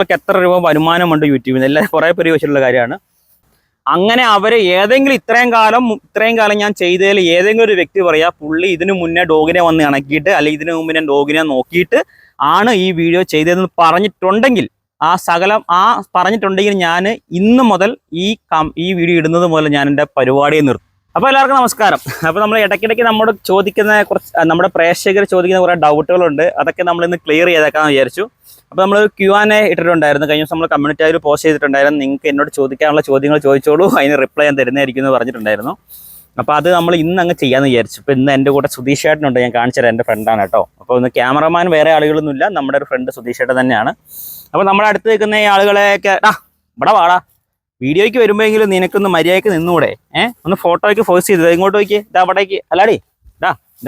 നമുക്ക് എത്ര രൂപ വരുമാനമുണ്ട് യൂട്യൂബിൽ നിന്ന് എല്ലാം കുറേ പേര് ചോദിച്ചിട്ടുള്ള കാര്യമാണ്. അങ്ങനെ അവർ ഏതെങ്കിലും ഇത്രയും കാലം ഞാൻ ചെയ്തതിൽ ഏതെങ്കിലും ഒരു വ്യക്തി പറയാ പുള്ളി ഇതിനു മുന്നേ ഡോഗിനെ വന്ന് ഇണക്കിയിട്ട് അല്ലെങ്കിൽ ഇതിനു മുമ്പ് ഞാൻ ഡോഗിനെ നോക്കിയിട്ട് ആണ് ഈ വീഡിയോ ചെയ്തതെന്ന് പറഞ്ഞിട്ടുണ്ടെങ്കിൽ പറഞ്ഞിട്ടുണ്ടെങ്കിൽ ഞാൻ ഇന്ന് മുതൽ ഈ വീഡിയോ ഇടുന്നത് മുതൽ ഞാൻ എൻ്റെ പരിപാടിയെ നിർത്തും. അപ്പോൾ എല്ലാവർക്കും നമസ്കാരം. അപ്പോൾ നമ്മൾ ഇടയ്ക്കിടയ്ക്ക് നമ്മുടെ പ്രേക്ഷകർ ചോദിക്കുന്ന കുറേ ഡൗട്ടുകളുണ്ട്. അതൊക്കെ നമ്മളിന്ന് ക്ലിയർ ചെയ്തേക്കാമെന്ന് വിചാരിച്ചു. അപ്പോൾ നമ്മൾ Q&A ഇട്ടിട്ടുണ്ടായിരുന്നു. കഴിഞ്ഞ ദിവസം നമ്മൾ കമ്മ്യൂണിറ്റി ആയി പോസ്റ്റ് ചെയ്തിട്ടുണ്ടായിരുന്നു. നിങ്ങൾക്ക് എന്നോട് ചോദിക്കാനുള്ള ചോദ്യങ്ങൾ ചോദിച്ചോളൂ, അതിന് റിപ്ലൈ ഞാൻ തരുന്നതായിരിക്കും എന്ന് പറഞ്ഞിട്ടുണ്ടായിരുന്നു. അപ്പോൾ അത് നമ്മൾ ഇന്ന് അങ്ങ് ചെയ്യാമെന്ന് വിചാരിച്ചു. ഇപ്പോൾ ഇന്ന് എൻ്റെ കൂടെ സുധീഷ് ചേട്ടനുണ്ട്. ഞാൻ കാണിച്ചു തരാം, എൻ്റെ ഫ്രണ്ടാണ് കേട്ടോ. അപ്പോൾ ഇന്ന് ക്യാമറമാൻ വേറെ ആളുകളൊന്നുമില്ല, നമ്മുടെ ഒരു ഫ്രണ്ട് സുധീഷ് ചേട്ടൻ തന്നെയാണ്. അപ്പോൾ നമ്മുടെ അടുത്ത് നിൽക്കുന്ന ഈ ആളുകളെയൊക്കെ ഇവിടെ വാടാ, വീഡിയോയ്ക്ക് വരുമ്പോഴെങ്കിലും നിനക്കൊന്ന് മര്യാദയ്ക്ക് നിന്നൂടെ? ഒന്ന് ഫോട്ടോയ്ക്ക് ഫോഴ്സ് ചെയ്തത് ഇങ്ങോട്ട് നോക്കി, അവിടേക്ക് അല്ലാടി,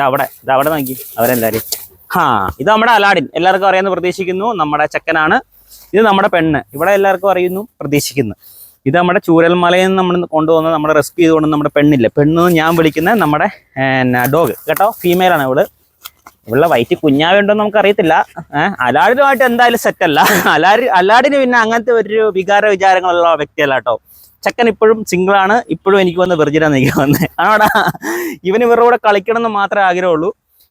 അവിടെ നോക്കി അവരെല്ലാവരും. ഇത് നമ്മുടെ അലാഡിൻ, എല്ലാവർക്കും അറിയാമെന്ന് പ്രതീക്ഷിക്കുന്നു. നമ്മുടെ ചെക്കനാണ്. ഇത് നമ്മുടെ പെണ്ണ്, ഇവിടെ എല്ലാവർക്കും അറിയുന്നു പ്രതീക്ഷിക്കുന്നു. ഇത് നമ്മുടെ ചൂരൽമലയിൽ നിന്ന് നമ്മൾ കൊണ്ടുവന്ന് നമ്മുടെ റെസ്ക്യൂ ചെയ്തുകൊണ്ട് നമ്മുടെ പെണ്ണെന്ന് ഞാൻ വിളിക്കുന്ന നമ്മുടെ ഡോഗ് കേട്ടോ. ഫീമെയിലാണ് ഇവളുടെ വയറ്റിൽ കുഞ്ഞാവേണ്ടോന്ന് നമുക്കറിയത്തില്ല. അലാഡിനുമായിട്ട് എന്തായാലും സെറ്റല്ല. അലാഡിന് പിന്നെ അങ്ങനത്തെ ഒരു വിചാരങ്ങളുള്ള വ്യക്തിയല്ല കേട്ടോ. ചെക്കൻ ഇപ്പോഴും സിംഗിളാണ്. ഇപ്പോഴും എനിക്ക് വന്ന് വെർജിനാന്ന് എനിക്ക് വന്നത് ആണോടാ. ഇവന് ഇവരുടെ കൂടെ കളിക്കണം എന്ന് മാത്രമേ ആഗ്രഹമുള്ളൂ.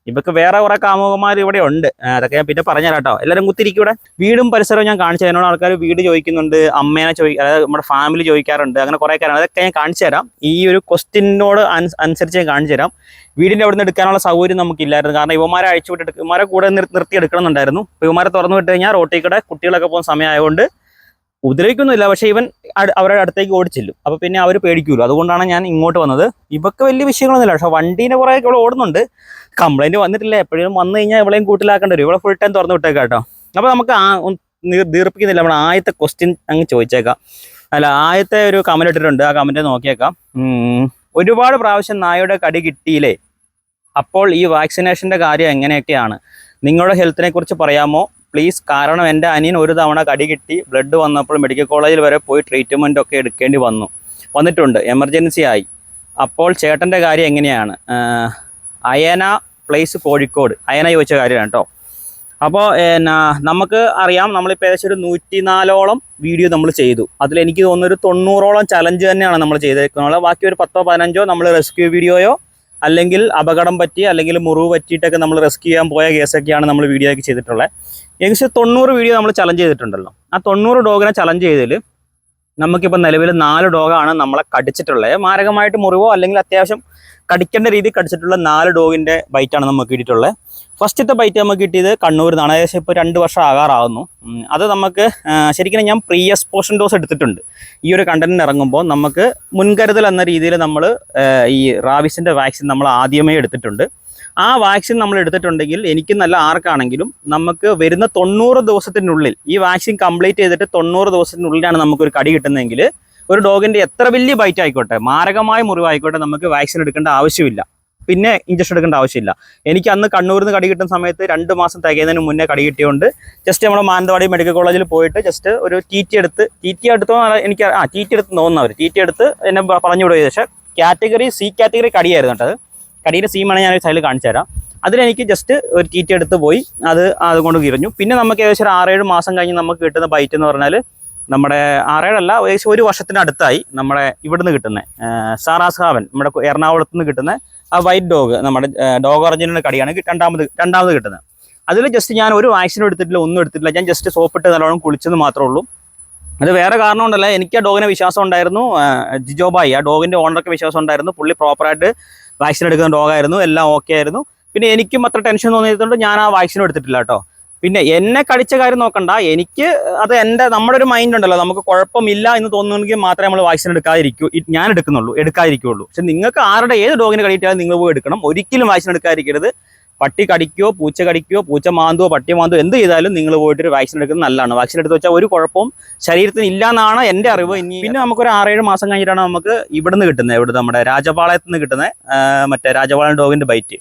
ഇവക്ക് വേറെ കുറെ കാമുകന്മാർ ഇവിടെ ഉണ്ട്. അതൊക്കെ ഞാൻ പിന്നെ പറഞ്ഞുതരാം കേട്ടോ. എല്ലാവരും കുത്തിരിക്കൂടെ. വീടും പരിസരവും ഞാൻ കാണിച്ചു തരാം. എന്നോട് ആൾക്കാർ വീട് ചോദിക്കുന്നുണ്ട്, അമ്മേനെ അതായത് നമ്മുടെ ഫാമിലി ചോദിക്കാറുണ്ട്, അങ്ങനെ കുറേ കാര്യങ്ങൾ അതൊക്കെ ഞാൻ കാണിച്ചു തരാം. ഈ ഒരു ക്വസ്റ്റ്യനോട് അനുസരിച്ച് ഞാൻ കാണിച്ചു തരാം. വീടിൻ്റെ അവിടെ നിന്ന് എടുക്കാനുള്ള സൗകര്യം നമുക്കില്ലായിരുന്നു. കാരണം ഇവന്മാരെ അഴിച്ചുവിട്ട് ഇവന്മാരെ കൂടെ നിർത്തി എടുക്കണമെന്നുണ്ടായിരുന്നു. അപ്പോൾ ഇവന്മാരെ തുറന്നു വിട്ട് കഴിഞ്ഞാൽ റോട്ടിൽ കൂടെ കുട്ടികളൊക്കെ പോകുന്ന സമയമായതുകൊണ്ട് ഉപദ്രവിക്കൊന്നുമില്ല. പക്ഷേ ഇവൻ അവരുടെ അടുത്തേക്ക് ഓടിച്ചില്ലും. അപ്പോൾ പിന്നെ അവർ പേടിക്കുമല്ലോ. അതുകൊണ്ടാണ് ഞാൻ ഇങ്ങോട്ട് വന്നത്. ഇവർക്ക് വലിയ വിഷയങ്ങളൊന്നുമില്ല. പക്ഷേ വണ്ടീനെ കുറേ ഇവിടെ ഓടുന്നുണ്ട്. കംപ്ലൈൻറ്റ് വന്നിട്ടില്ല. എപ്പോഴും വന്നു കഴിഞ്ഞാൽ ഇവളെയും കൂട്ടിലാക്കേണ്ടി വരും. ഇവിടെ ഫുൾ ടൈം തുറന്നു വിട്ടേക്കാം കേട്ടോ. അപ്പോൾ നമുക്ക് ദീർഘിപ്പിക്കുന്നില്ല. നമ്മൾ ആദ്യത്തെ ക്വസ്റ്റ്യൻ അങ്ങ് ചോദിച്ചേക്കാം. ആദ്യത്തെ ഒരു കമൻറ്റ് ഇട്ടിട്ടുണ്ട്. ആ കമൻറ്റ് നോക്കിയേക്കാം. ഒരുപാട് പ്രാവശ്യം നായയുടെ കടി കിട്ടിയില്ലേ? അപ്പോൾ ഈ വാക്സിനേഷൻ്റെ കാര്യം എങ്ങനെയൊക്കെയാണ്? നിങ്ങളുടെ ഹെൽത്തിനെ കുറിച്ച് പറയാമോ പ്ലീസ്? കാരണം എൻ്റെ അനിയൻ ഒരു തവണ കടി കിട്ടി, ബ്ലഡ് വന്നപ്പോൾ മെഡിക്കൽ കോളേജിൽ വരെ പോയി ട്രീറ്റ്മെൻ്റ് ഒക്കെ എടുക്കേണ്ടി വന്നിട്ടുണ്ട്, എമർജൻസി ആയി. അപ്പോൾ ചേട്ടൻ്റെ കാര്യം എങ്ങനെയാണ്? അയന പ്ലേസ് കോഴിക്കോട്. അയന ചോദിച്ച കാര്യമാണ് കേട്ടോ. അപ്പോൾ നമുക്ക് അറിയാം, നമ്മളിപ്പോൾ ഏകദേശം ഒരു 104ഓളം വീഡിയോ നമ്മൾ ചെയ്തു. അതിലെനിക്ക് തോന്നുന്നു ഒരു 90ഓളം ചലഞ്ച് തന്നെയാണ് നമ്മൾ ചെയ്തേക്കുന്നത്. ബാക്കി ഒരു 10-15 നമ്മൾ റെസ്ക്യൂ വീഡിയോയോ അല്ലെങ്കിൽ അപകടം പറ്റി അല്ലെങ്കിൽ മുറിവ് പറ്റിയിട്ടൊക്കെ നമ്മൾ റെസ്ക്യൂ ചെയ്യാൻ പോയ കേസൊക്കെയാണ് നമ്മൾ വീഡിയോ ഒക്കെ ചെയ്തിട്ടുള്ളത്. ഏകദേശം 90 വീഡിയോ നമ്മൾ ചലഞ്ച് ചെയ്തിട്ടുണ്ടല്ലോ. ആ 90 ഡോഗിനെ ചലഞ്ച് ചെയ്തതിൽ നമുക്കിപ്പോൾ നിലവിൽ 4 ഡോഗാണ് നമ്മളെ കടിച്ചിട്ടുള്ളത്. മാരകമായിട്ട് മുറിവോ അല്ലെങ്കിൽ അത്യാവശ്യം കടിക്കേണ്ട രീതിയിൽ കടിച്ചിട്ടുള്ള 4 ഡോഗിൻ്റെ ബൈറ്റാണ് നമുക്ക് കിട്ടിയിട്ടുള്ളത്. ഫസ്റ്റത്തെ ബൈറ്റ് നമുക്ക് കിട്ടിയത് കണ്ണൂരിൽ നിന്നാണ്. ഏകദേശം ഇപ്പോൾ 2 വർഷം ആകാറാവുന്നു. അത് നമുക്ക് ശരിക്കും ഞാൻ പ്രീ എക്സ്പോഷൻ ഡോസ് എടുത്തിട്ടുണ്ട്. ഈ ഒരു കണ്ടന്റിന് ഇറങ്ങുമ്പോൾ നമുക്ക് മുൻകരുതൽ എന്ന രീതിയിൽ നമ്മൾ ഈ റാബീസിൻ്റെ വാക്സിൻ നമ്മൾ ആദ്യമേ എടുത്തിട്ടുണ്ട്. ആ വാക്സിൻ നമ്മൾ എടുത്തിട്ടുണ്ടെങ്കിൽ എനിക്ക് നല്ല ആർക്കാണെങ്കിലും നമുക്ക് വരുന്ന 90 ദിവസത്തിനുള്ളിൽ ഈ വാക്സിൻ കംപ്ലീറ്റ് ചെയ്തിട്ട് 90 ദിവസത്തിനുള്ളിലാണ് നമുക്കൊരു കടി കിട്ടുന്നതെങ്കിൽ ഒരു ഡോഗിൻ്റെ എത്ര വലിയ ബൈറ്റ് ആയിക്കോട്ടെ, മാരകമായ മുറിവായിക്കോട്ടെ, നമുക്ക് വാക്സിൻ എടുക്കേണ്ട ആവശ്യമില്ല, പിന്നെ ഇഞ്ചക്ഷൻ എടുക്കേണ്ട ആവശ്യമില്ല. എനിക്ക് അന്ന് കണ്ണൂരിൽ നിന്ന് കടി കിട്ടുന്ന സമയത്ത് 2 മാസം തികയുന്നതിന് മുന്നേ കടി കിട്ടിയോണ്ട് ജസ്റ്റ് നമ്മൾ മാനന്തവാടി മെഡിക്കൽ കോളേജിൽ പോയിട്ട് ജസ്റ്റ് ഒരു ടി ടി എടുത്തോ എനിക്ക് ടി ടി എടുത്ത് തോന്നുന്നവർ ടി ടി എടുത്ത് എന്നെ പറഞ്ഞു വിടുക. പക്ഷേ കാറ്റഗറി സി കാറ്റഗറി കടിയായിരുന്നു കേട്ടോ. അത് കടിയുടെ സീമാണ് ഞാൻ ഒരു സൈഡിൽ കാണിച്ചു തരാം. അതിലെനിക്ക് ജസ്റ്റ് ഒരു ടി ടി എടുത്ത് പോയി അതുകൊണ്ട് കിരഞ്ഞു. പിന്നെ നമുക്ക് ഏകദേശം ഒരു 6-7 മാസം കഴിഞ്ഞ് നമുക്ക് കിട്ടുന്ന ബൈറ്റ് എന്ന് പറഞ്ഞാൽ നമ്മുടെ 6-7 അല്ല, ഏകദേശം 1 വർഷത്തിനടുത്തായി നമ്മുടെ ഇവിടുന്ന് കിട്ടുന്ന സാറാസ്ഹാവൻ, നമ്മുടെ എറണാകുളത്ത് നിന്ന് കിട്ടുന്ന ആ വൈറ്റ് ഡോഗ്, നമ്മുടെ ഡോഗ് ഒറിജിനൽ കടിയാണ് രണ്ടാമത് കിട്ടുന്നത്. അതിൽ ജസ്റ്റ് ഞാൻ ഒരു വാക്സിനും എടുത്തിട്ടില്ല, ഒന്നും എടുത്തിട്ടില്ല. ഞാൻ ജസ്റ്റ് സോപ്പിട്ട് നല്ലോണം കുളിച്ചെന്ന് മാത്രമേ ഉള്ളൂ. അത് വേറെ കാരണം കൊണ്ടല്ല, എനിക്ക് ആ ഡോഗിനെ വിശ്വാസം ഉണ്ടായിരുന്നു. ജിജോബായി, ആ ഡോഗിൻ്റെ ഓണർക്ക് വിശ്വാസം ഉണ്ടായിരുന്നു. പുള്ളി പ്രോപ്പറായിട്ട് വാക്സിൻ എടുക്കുന്ന ഡോഗായിരുന്നു, എല്ലാം ഓക്കെ ആയിരുന്നു. പിന്നെ എനിക്കും അത്ര ടെൻഷൻ തോന്നിയതുകൊണ്ട് ഞാൻ ആ വാക്സിനും എടുത്തിട്ടില്ല കേട്ടോ. പിന്നെ എന്നെ കടിച്ച കാര്യം നോക്കണ്ട, എനിക്ക് അത് നമ്മുടെ ഒരു മൈൻഡ് ഉണ്ടല്ലോ, നമുക്ക് കുഴപ്പമില്ല എന്ന് തോന്നുന്നെങ്കിൽ മാത്രമേ നമ്മൾ വാക്സിൻ ഞാൻ എടുക്കാതിരിക്കുള്ളൂ. പക്ഷെ നിങ്ങൾക്ക് ആരുടെ ഏത് ഡോഗിനെ കടിയിട്ടാലും നിങ്ങൾ പോയി എടുക്കണം. ഒരിക്കലും വാക്സിൻ എടുക്കാതിരിക്കരുത്. പട്ടി കടിക്കുകയോ പൂച്ച കടിക്കുകയോ പൂച്ച മാന്തുവോ പട്ടി മാന്തുവോ എന്ത് ചെയ്താലും നിങ്ങൾ പോയിട്ടൊരു വാക്സിൻ എടുക്കുന്നത് നല്ലതാണ്. വാക്സിൻ എടുത്ത് വെച്ചാൽ ഒരു കുഴപ്പവും ശരീരത്തിന് ഇല്ല എന്നാണ് എൻ്റെ അറിവ്. പിന്നെ നമുക്കൊരു 6-7 മാസം കഴിഞ്ഞിട്ടാണ് നമുക്ക് ഇവിടുന്ന് കിട്ടുന്നത്, നമ്മുടെ രാജപാളയത്ത് നിന്ന് കിട്ടുന്ന മറ്റേ രാജപാളയം ഡോഗിൻ്റെ ബൈറ്റ്.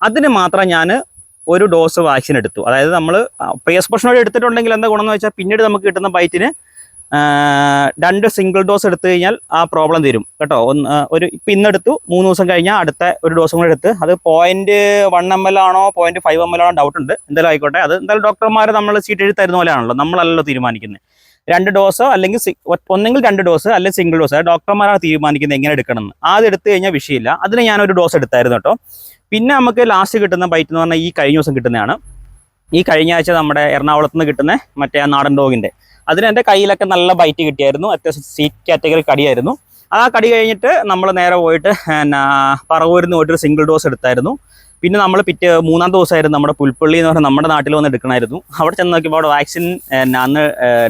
അതിന് മാത്രം ഞാൻ ഒരു ഡോസ് വാക്സിൻ എടുത്തു. അതായത് നമ്മൾ പ്രീ എക്സ്പോഷനോട് എടുത്തിട്ടുണ്ടെങ്കിൽ എന്താ ഗുണമെന്ന് വെച്ചാൽ പിന്നീട് നമുക്ക് കിട്ടുന്ന ബൈറ്റിന് 2 സിംഗിൾ ഡോസ് എടുത്തു കഴിഞ്ഞാൽ ആ പ്രോബ്ലം തരും കേട്ടോ. ഇപ്പം ഇന്നെടുത്തു 3 ദിവസം കഴിഞ്ഞാൽ അടുത്ത ഒരു ഡോസും കൂടെ എടുത്ത്, അത് 0.1 ml ആണോ 0.5 ml ആണോ ഡൗട്ട് ഉണ്ട്. എന്തായാലും ആയിക്കോട്ടെ, അത് എന്തായാലും ഡോക്ടർമാർ നമ്മൾ സീറ്റ് എഴുതി തരുന്ന പോലെയാണല്ലോ, നമ്മളല്ലല്ലോ തീരുമാനിക്കുന്നത്. 2 ഡോസോ അല്ലെങ്കിൽ ഒന്നെങ്കിൽ 2 ഡോസ് അല്ലെങ്കിൽ സിംഗിൾ ഡോസ്, ഡോക്ടർമാരാണ് തീരുമാനിക്കുന്നത് എങ്ങനെ എടുക്കണമെന്ന്. അത് എടുത്തു കഴിഞ്ഞാൽ വിഷയമില്ല. അതിന് ഞാനൊരു ഡോസ് എടുത്തായിരുന്നു കേട്ടോ. പിന്നെ നമുക്ക് ലാസ്റ്റ് കിട്ടുന്ന ബൈറ്റ് എന്ന് പറഞ്ഞാൽ ഈ കഴിഞ്ഞ ദിവസം കിട്ടുന്നതാണ്. ഈ കഴിഞ്ഞ ആഴ്ച നമ്മുടെ എറണാകുളത്ത് നിന്ന് കിട്ടുന്ന മറ്റേ നാടൻ ഡോഗിൻ്റെ, അതിന് എൻ്റെ കയ്യിലൊക്കെ നല്ല ബൈറ്റ് കിട്ടിയായിരുന്നു. അത്യാവശ്യം സി കാറ്റഗറി കടിയായിരുന്നു. ആ കടി കഴിഞ്ഞിട്ട് നമ്മൾ നേരെ പോയിട്ട് പറവൂരിൽ നിന്ന് പോയിട്ടൊരു സിംഗിൾ ഡോസ് എടുത്തായിരുന്നു. പിന്നെ നമ്മൾ 3-ാം ദിവസമായിരുന്നു നമ്മുടെ പുൽപ്പള്ളി എന്ന് പറഞ്ഞാൽ നമ്മുടെ നാട്ടിൽ വന്ന് എടുക്കണമായിരുന്നു. അവിടെ ചെന്ന് നോക്കിയപ്പോൾ അവിടെ വാക്സിൻ അന്ന്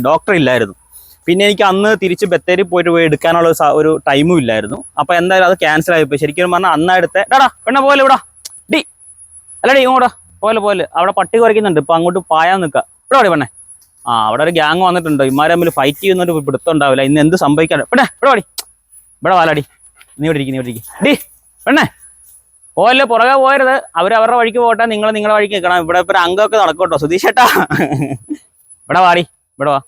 ഡോക്ടർ ഇല്ലായിരുന്നു. പിന്നെ എനിക്ക് അന്ന് തിരിച്ച് ബത്തേരി പോയിട്ട് എടുക്കാനുള്ള ഒരു ടൈമും ഇല്ലായിരുന്നു. അപ്പോൾ എന്തായാലും അത് ക്യാൻസൽ ആയിപ്പോയി. ശരിക്കും പറഞ്ഞാൽ അന്നാ എടുത്ത് ഡാടാ പെണ്ണ പോലെ ഇവിടെ ഡി അല്ലടി ഇങ്ങോട്ടാ പോലെ അവിടെ പട്ടി കുറയ്ക്കുന്നുണ്ട്. ഇപ്പോൾ അങ്ങോട്ട് പായാൻ നിൽക്കുക. ഇവിടെ വാടി പെണ്ണേ. അവിടെ ഒരു ഗ്യാങ് വന്നിട്ടുണ്ടോ, ഇമാരെ തമ്മിൽ ഫൈറ്റ് ചെയ്യുന്നൊരു പിടുത്തം ഉണ്ടാവില്ല. ഇന്ന് എന്ത് സംഭവിക്കാൻ പെണ്ണേ ഇവിടെ വാടി, ഇവിടെ വാലാടി, നീ ഇവിടെ ഇരിക്കും ഡി പെണ്ണേ പോലെ പുറകെ പോയരുത്. അവരവരുടെ വഴിക്ക് പോകട്ടെ, നിങ്ങൾ നിങ്ങളുടെ വഴിക്ക് നിൽക്കണം. ഇവിടെ ഇപ്പോൾ അംഗമൊക്കെ നടക്കട്ടോ സുധീഷ് ചേട്ടാ. ഇവിടെ വാടി, ഇവിടെ വാ,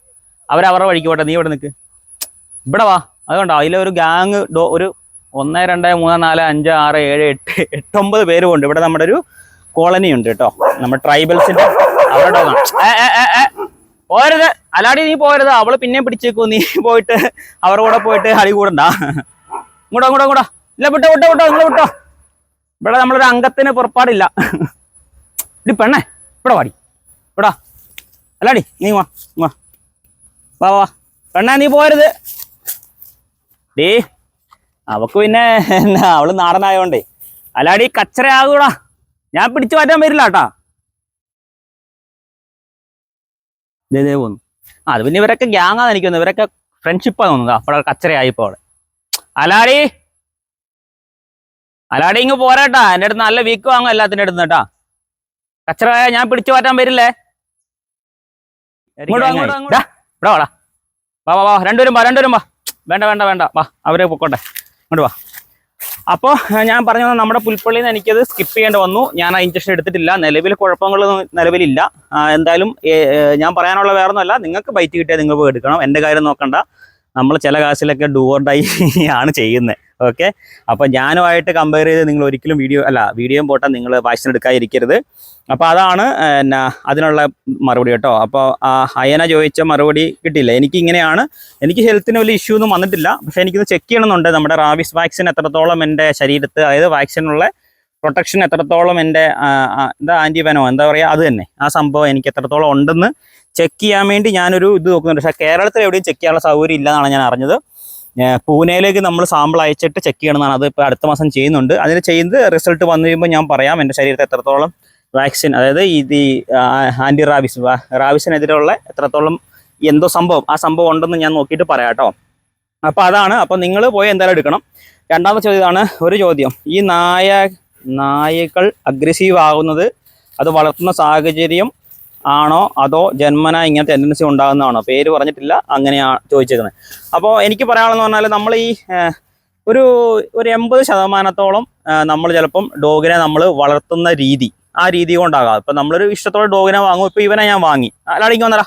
അവരവരുടെ വഴിക്ക് പോട്ടെ, നീ ഇവിടെ നിൽക്ക്, ഇവിടെ വാ. അതുകൊണ്ടോ അതിലൊരു ഗ്യാങ് ഒരു 1 2 3 4 5 6 7 8 9 പേര് കൊണ്ട് ഇവിടെ നമ്മുടെ ഒരു കോളനി ഉണ്ട് കേട്ടോ, നമ്മുടെ ട്രൈബൽസിന്റെ. അവിടെ പോരുത് അലാടി, നീ പോരുത്. അവള് പിന്നെയും പിടിച്ചേക്കൂ. നീ പോയിട്ട് അവരുടെ കൂടെ പോയിട്ട് അടി കൂടണ്ട. ഇങ്ങോട്ടോ ഇല്ല, വിട്ടോ നിങ്ങൾ വിട്ടോ. ഇവിടെ നമ്മളൊരു അംഗത്തിന് പുറപ്പാടില്ല. ഇടി പെണ്ണേ ഇവിടെ വാടി, ഇവിടെ അല്ലാടി നീ വാ വാ പെണ്ണേ, നീ പോരുത്. ഡേ അവക്ക് പിന്നെ അവള് നാടനായോണ്ടേ അല്ലാടി കച്ചറയാകൂടാ, ഞാൻ പിടിച്ചു മാറ്റാൻ വരില്ല കേട്ടാ. ഇതേ പോന്നു. അത് പിന്നെ ഇവരൊക്കെ ഗ്യാങ്ങാന്ന് എനിക്ക് തോന്നുന്നു, ഇവരൊക്കെ ഫ്രണ്ട്ഷിപ്പാന്ന് തോന്നുന്നത്. അപ്പോൾ കച്ചറയായിപ്പോ അവിടെ. അലാടി ഇങ്ങ് പോരാട്ടാ, എൻ്റെ അടുത്ത് നല്ല വീക്ക് വാങ്ങും എല്ലാത്തിൻ്റെ അടുത്ത് കേട്ടാ. കച്ചറയായ ഞാൻ പിടിച്ചു മാറ്റാൻ വരില്ലേ. ഇവിടെ വാടാ, വാ രണ്ടുപേരും വാ. വേണ്ട വാ, അവരെ പൊക്കോട്ടെ, ഇങ്ങോട്ട് വാ. അപ്പോൾ ഞാൻ പറഞ്ഞു നമ്മുടെ പുൽപ്പള്ളിയിൽ നിന്ന് എനിക്കത് സ്കിപ്പ് ചെയ്യേണ്ടി വന്നു. ഞാൻ ആ ഇഞ്ചക്ഷൻ എടുത്തിട്ടില്ല. നിലവിൽ കുഴപ്പങ്ങളൊന്നും നിലവിലില്ല. എന്തായാലും ഞാൻ പറയാനുള്ള വേറൊന്നുമല്ല, നിങ്ങൾക്ക് ബൈറ്റ് കിട്ടിയാൽ നിങ്ങൾ പോയി എടുക്കണം. എൻ്റെ കാര്യം നോക്കണ്ട, നമ്മൾ ചില കാശിലൊക്കെ ഡു ഓർ ഡൈ ആണ് ചെയ്യുന്നത്. ഓക്കെ, അപ്പോൾ ഞാനുമായിട്ട് കമ്പയർ ചെയ്ത് നിങ്ങൾ ഒരിക്കലും വീഡിയോയും പോട്ടെ നിങ്ങൾ വാക്സിൻ എടുക്കാതിരിക്കരുത്. അപ്പോൾ അതാണ് അതിനുള്ള മറുപടി കേട്ടോ. അപ്പോൾ അയന ചോദിച്ച മറുപടി കിട്ടിയില്ല. എനിക്ക് ഹെൽത്തിന് വലിയ ഇഷ്യൂ ഒന്നും വന്നിട്ടില്ല. പക്ഷേ എനിക്കിത് ചെക്ക് ചെയ്യണമെന്നുണ്ട്, നമ്മുടെ റാബീസ് വാക്സിൻ എത്രത്തോളം എൻ്റെ ശരീരത്ത്, അതായത് വാക്സിനുള്ള പ്രൊട്ടക്ഷൻ എത്രത്തോളം എൻ്റെ ആൻറ്റിവെനോ എന്താ പറയുക, അത് തന്നെ ആ സംഭവം എനിക്ക് എത്രത്തോളം ഉണ്ടെന്ന് ചെക്ക് ചെയ്യാൻ വേണ്ടി ഞാനൊരു ഇത് നോക്കുന്നുണ്ട്. പക്ഷേ കേരളത്തിൽ എവിടെയും ചെക്ക് ചെയ്യാനുള്ള സൗകര്യം ഇല്ലെന്നാണ് ഞാൻ അറിഞ്ഞത്. പൂനെയിലേക്ക് നമ്മൾ സാമ്പിൾ അയച്ചിട്ട് ചെക്ക് ചെയ്യണമെന്നാണ്. അത് ഇപ്പോൾ അടുത്ത മാസം ചെയ്യുന്നുണ്ട്. അതിന് ചെയ്ത് റിസൾട്ട് വന്നു കഴിയുമ്പോൾ ഞാൻ പറയാം എൻ്റെ ശരീരത്തിൽ എത്രത്തോളം വാക്സിൻ, അതായത് ഈ ആൻറ്റി റാബീസിനെതിരെയുള്ള എത്രത്തോളം എന്തോ ആ സംഭവം ഉണ്ടെന്ന് ഞാൻ നോക്കിയിട്ട് പറയാം കേട്ടോ. അപ്പോൾ അതാണ്. അപ്പോൾ നിങ്ങൾ പോയി എന്തായാലും എടുക്കണം. രണ്ടാമത്തെ ചോദ്യമാണ് ഒരു ചോദ്യം, ഈ നായകൾ അഗ്രസീവ് ആകുന്നത് അത് വളർത്തുന്ന സാഹചര്യം ആണോ അതോ ജന്മന ഇങ്ങനെ ടെൻഡൻസി ഉണ്ടാകുന്നതാണോ? പേര് പറഞ്ഞിട്ടില്ല, അങ്ങനെയാണ് ചോദിച്ചേക്കുന്നത്. അപ്പോൾ എനിക്ക് പറയാനുള്ളതെന്ന് പറഞ്ഞാൽ നമ്മൾ ഈ ഒരു 80% നമ്മൾ ചിലപ്പം ഡോഗിനെ നമ്മൾ വളർത്തുന്ന രീതി, ആ രീതി കൊണ്ടാകാം. ഇപ്പം നമ്മളൊരു ഇഷ്ടത്തോടെ ഡോഗിനെ വാങ്ങും. ഇപ്പോൾ ഇവനെ ഞാൻ വാങ്ങി, അല്ലാടിക്ക് വന്നടാ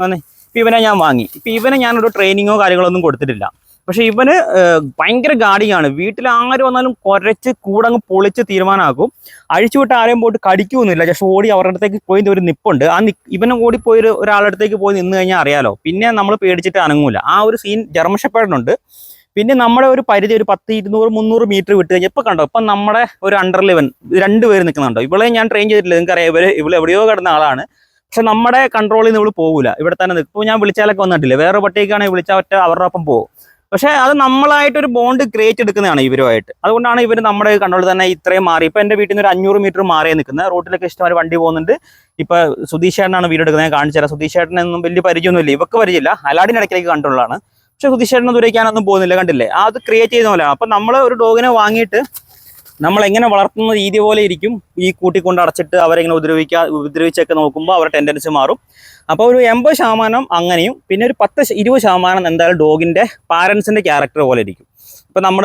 വന്നേ, ഇപ്പം ഇവനെ ഞാൻ വാങ്ങി. ഇപ്പം ഇവനെ ഞാനൊരു ട്രെയിനിങ്ങോ കാര്യങ്ങളൊന്നും കൊടുത്തിട്ടില്ല. പക്ഷേ ഇവന് ഭയങ്കര ഗാഡിയാണ്. വീട്ടിൽ ആര് വന്നാലും കുരച്ച് കൂടങ്ങ് പൊളിച്ച് തീരുമാനമാക്കും. അഴിച്ചുവിട്ട് ആരെയും പോയിട്ട് കടിക്കുമൊന്നുമില്ല. ജസ്റ്റ് ഓടി അവരുടെ അടുത്തേക്ക് പോയി ഒരു നിപ്പുണ്ട്. ഇവനെ ഓടിപ്പോയി ഒരാളുടെ അടുത്തേക്ക് പോയി നിന്ന് കഴിഞ്ഞാൽ അറിയാലോ, പിന്നെ നമ്മൾ പേടിച്ചിട്ട് അനങ്ങൂല. ആ ഒരു സീൻ ജർമ്മൻ ഷെപ്പേർഡിനുണ്ട്. പിന്നെ നമ്മുടെ ഒരു പരിധി ഒരു 10, 200, 300 മീറ്റർ വിട്ട് കഴിഞ്ഞാൽ ഇപ്പം കണ്ടോ, ഇപ്പം നമ്മുടെ ഒരു അണ്ടർ 11 2 പേര് നിൽക്കുന്നുണ്ടോ. ഇവളെ ഞാൻ ട്രെയിൻ ചെയ്തിട്ടില്ല, നിങ്ങൾക്കറിയാം. ഇവൾ എവിടെയോ കിടന്ന ആളാണ്. പക്ഷെ നമ്മുടെ കൺട്രോളിൽ നിന്ന് ഇവള് പോകില്ല, ഇവിടെ തന്നെ നിൽക്കും. ഇപ്പോൾ ഞാൻ വിളിച്ചാലൊക്കെ വന്നിട്ടില്ല. വേറെ പട്ടിയൊക്കെയാണെങ്കിൽ വിളിച്ചാൽ ഒറ്റ അവരുടെ ഒപ്പം പോകും. പക്ഷേ അത് നമ്മളായിട്ടൊരു ബോണ്ട് ക്രിയേറ്റ് എടുക്കുന്നതാണ് ഇവരുമായിട്ട്. അതുകൊണ്ടാണ് ഇവർ നമ്മുടെ കൺട്രോളിൽ തന്നെ ഇത്രയും മാറി. ഇപ്പം എൻ്റെ വീട്ടിൽ നിന്ന് ഒരു 500 മീറ്റർ മാറിയേ നിൽക്കുന്നത്. റോട്ടിലൊക്കെ ഇഷ്ടംപോലെ വണ്ടി പോകുന്നുണ്ട്. ഇപ്പോൾ സുധീഷ് ചേട്ടനാണ് വീഡിയോ എടുക്കുന്നത്, ഞാൻ കാണിച്ചു തരാം. സുധീഷ് ചേട്ടനൊന്നും വലിയ പരിചയമൊന്നുമില്ല, ഇവർക്ക് പരിചയമില്ല. അലാടിൻ്റെ ഇടയ്ക്കിലേക്ക് കൺട്രോളാണ്. പക്ഷേ സുധീഷ് ചേട്ടനൊന്നും ദൂരേക്കാനൊന്നും പോകുന്നില്ല, കണ്ടില്ലേ? അത് ക്രിയേറ്റ് ചെയ്യുന്ന പോലെ. അപ്പം നമ്മൾ ഒരു ഡോഗിനെ വാങ്ങിയിട്ട് നമ്മളെങ്ങനെ വളർത്തുന്ന രീതി പോലെ ഇരിക്കും. ഈ കൂട്ടിക്കൊണ്ട് അടച്ചിട്ട് അവരെങ്ങനെ ഉപദ്രവിച്ചൊക്കെ നോക്കുമ്പോൾ അവരുടെ ടെൻഡൻസി മാറും. അപ്പോൾ ഒരു 80% അങ്ങനെയും പിന്നെ ഒരു 10-20% എന്തായാലും ഡോഗിൻ്റെ പാരൻസിൻ്റെ ക്യാരക്ടർ പോലെ ഇരിക്കും. ഇപ്പം നമ്മൾ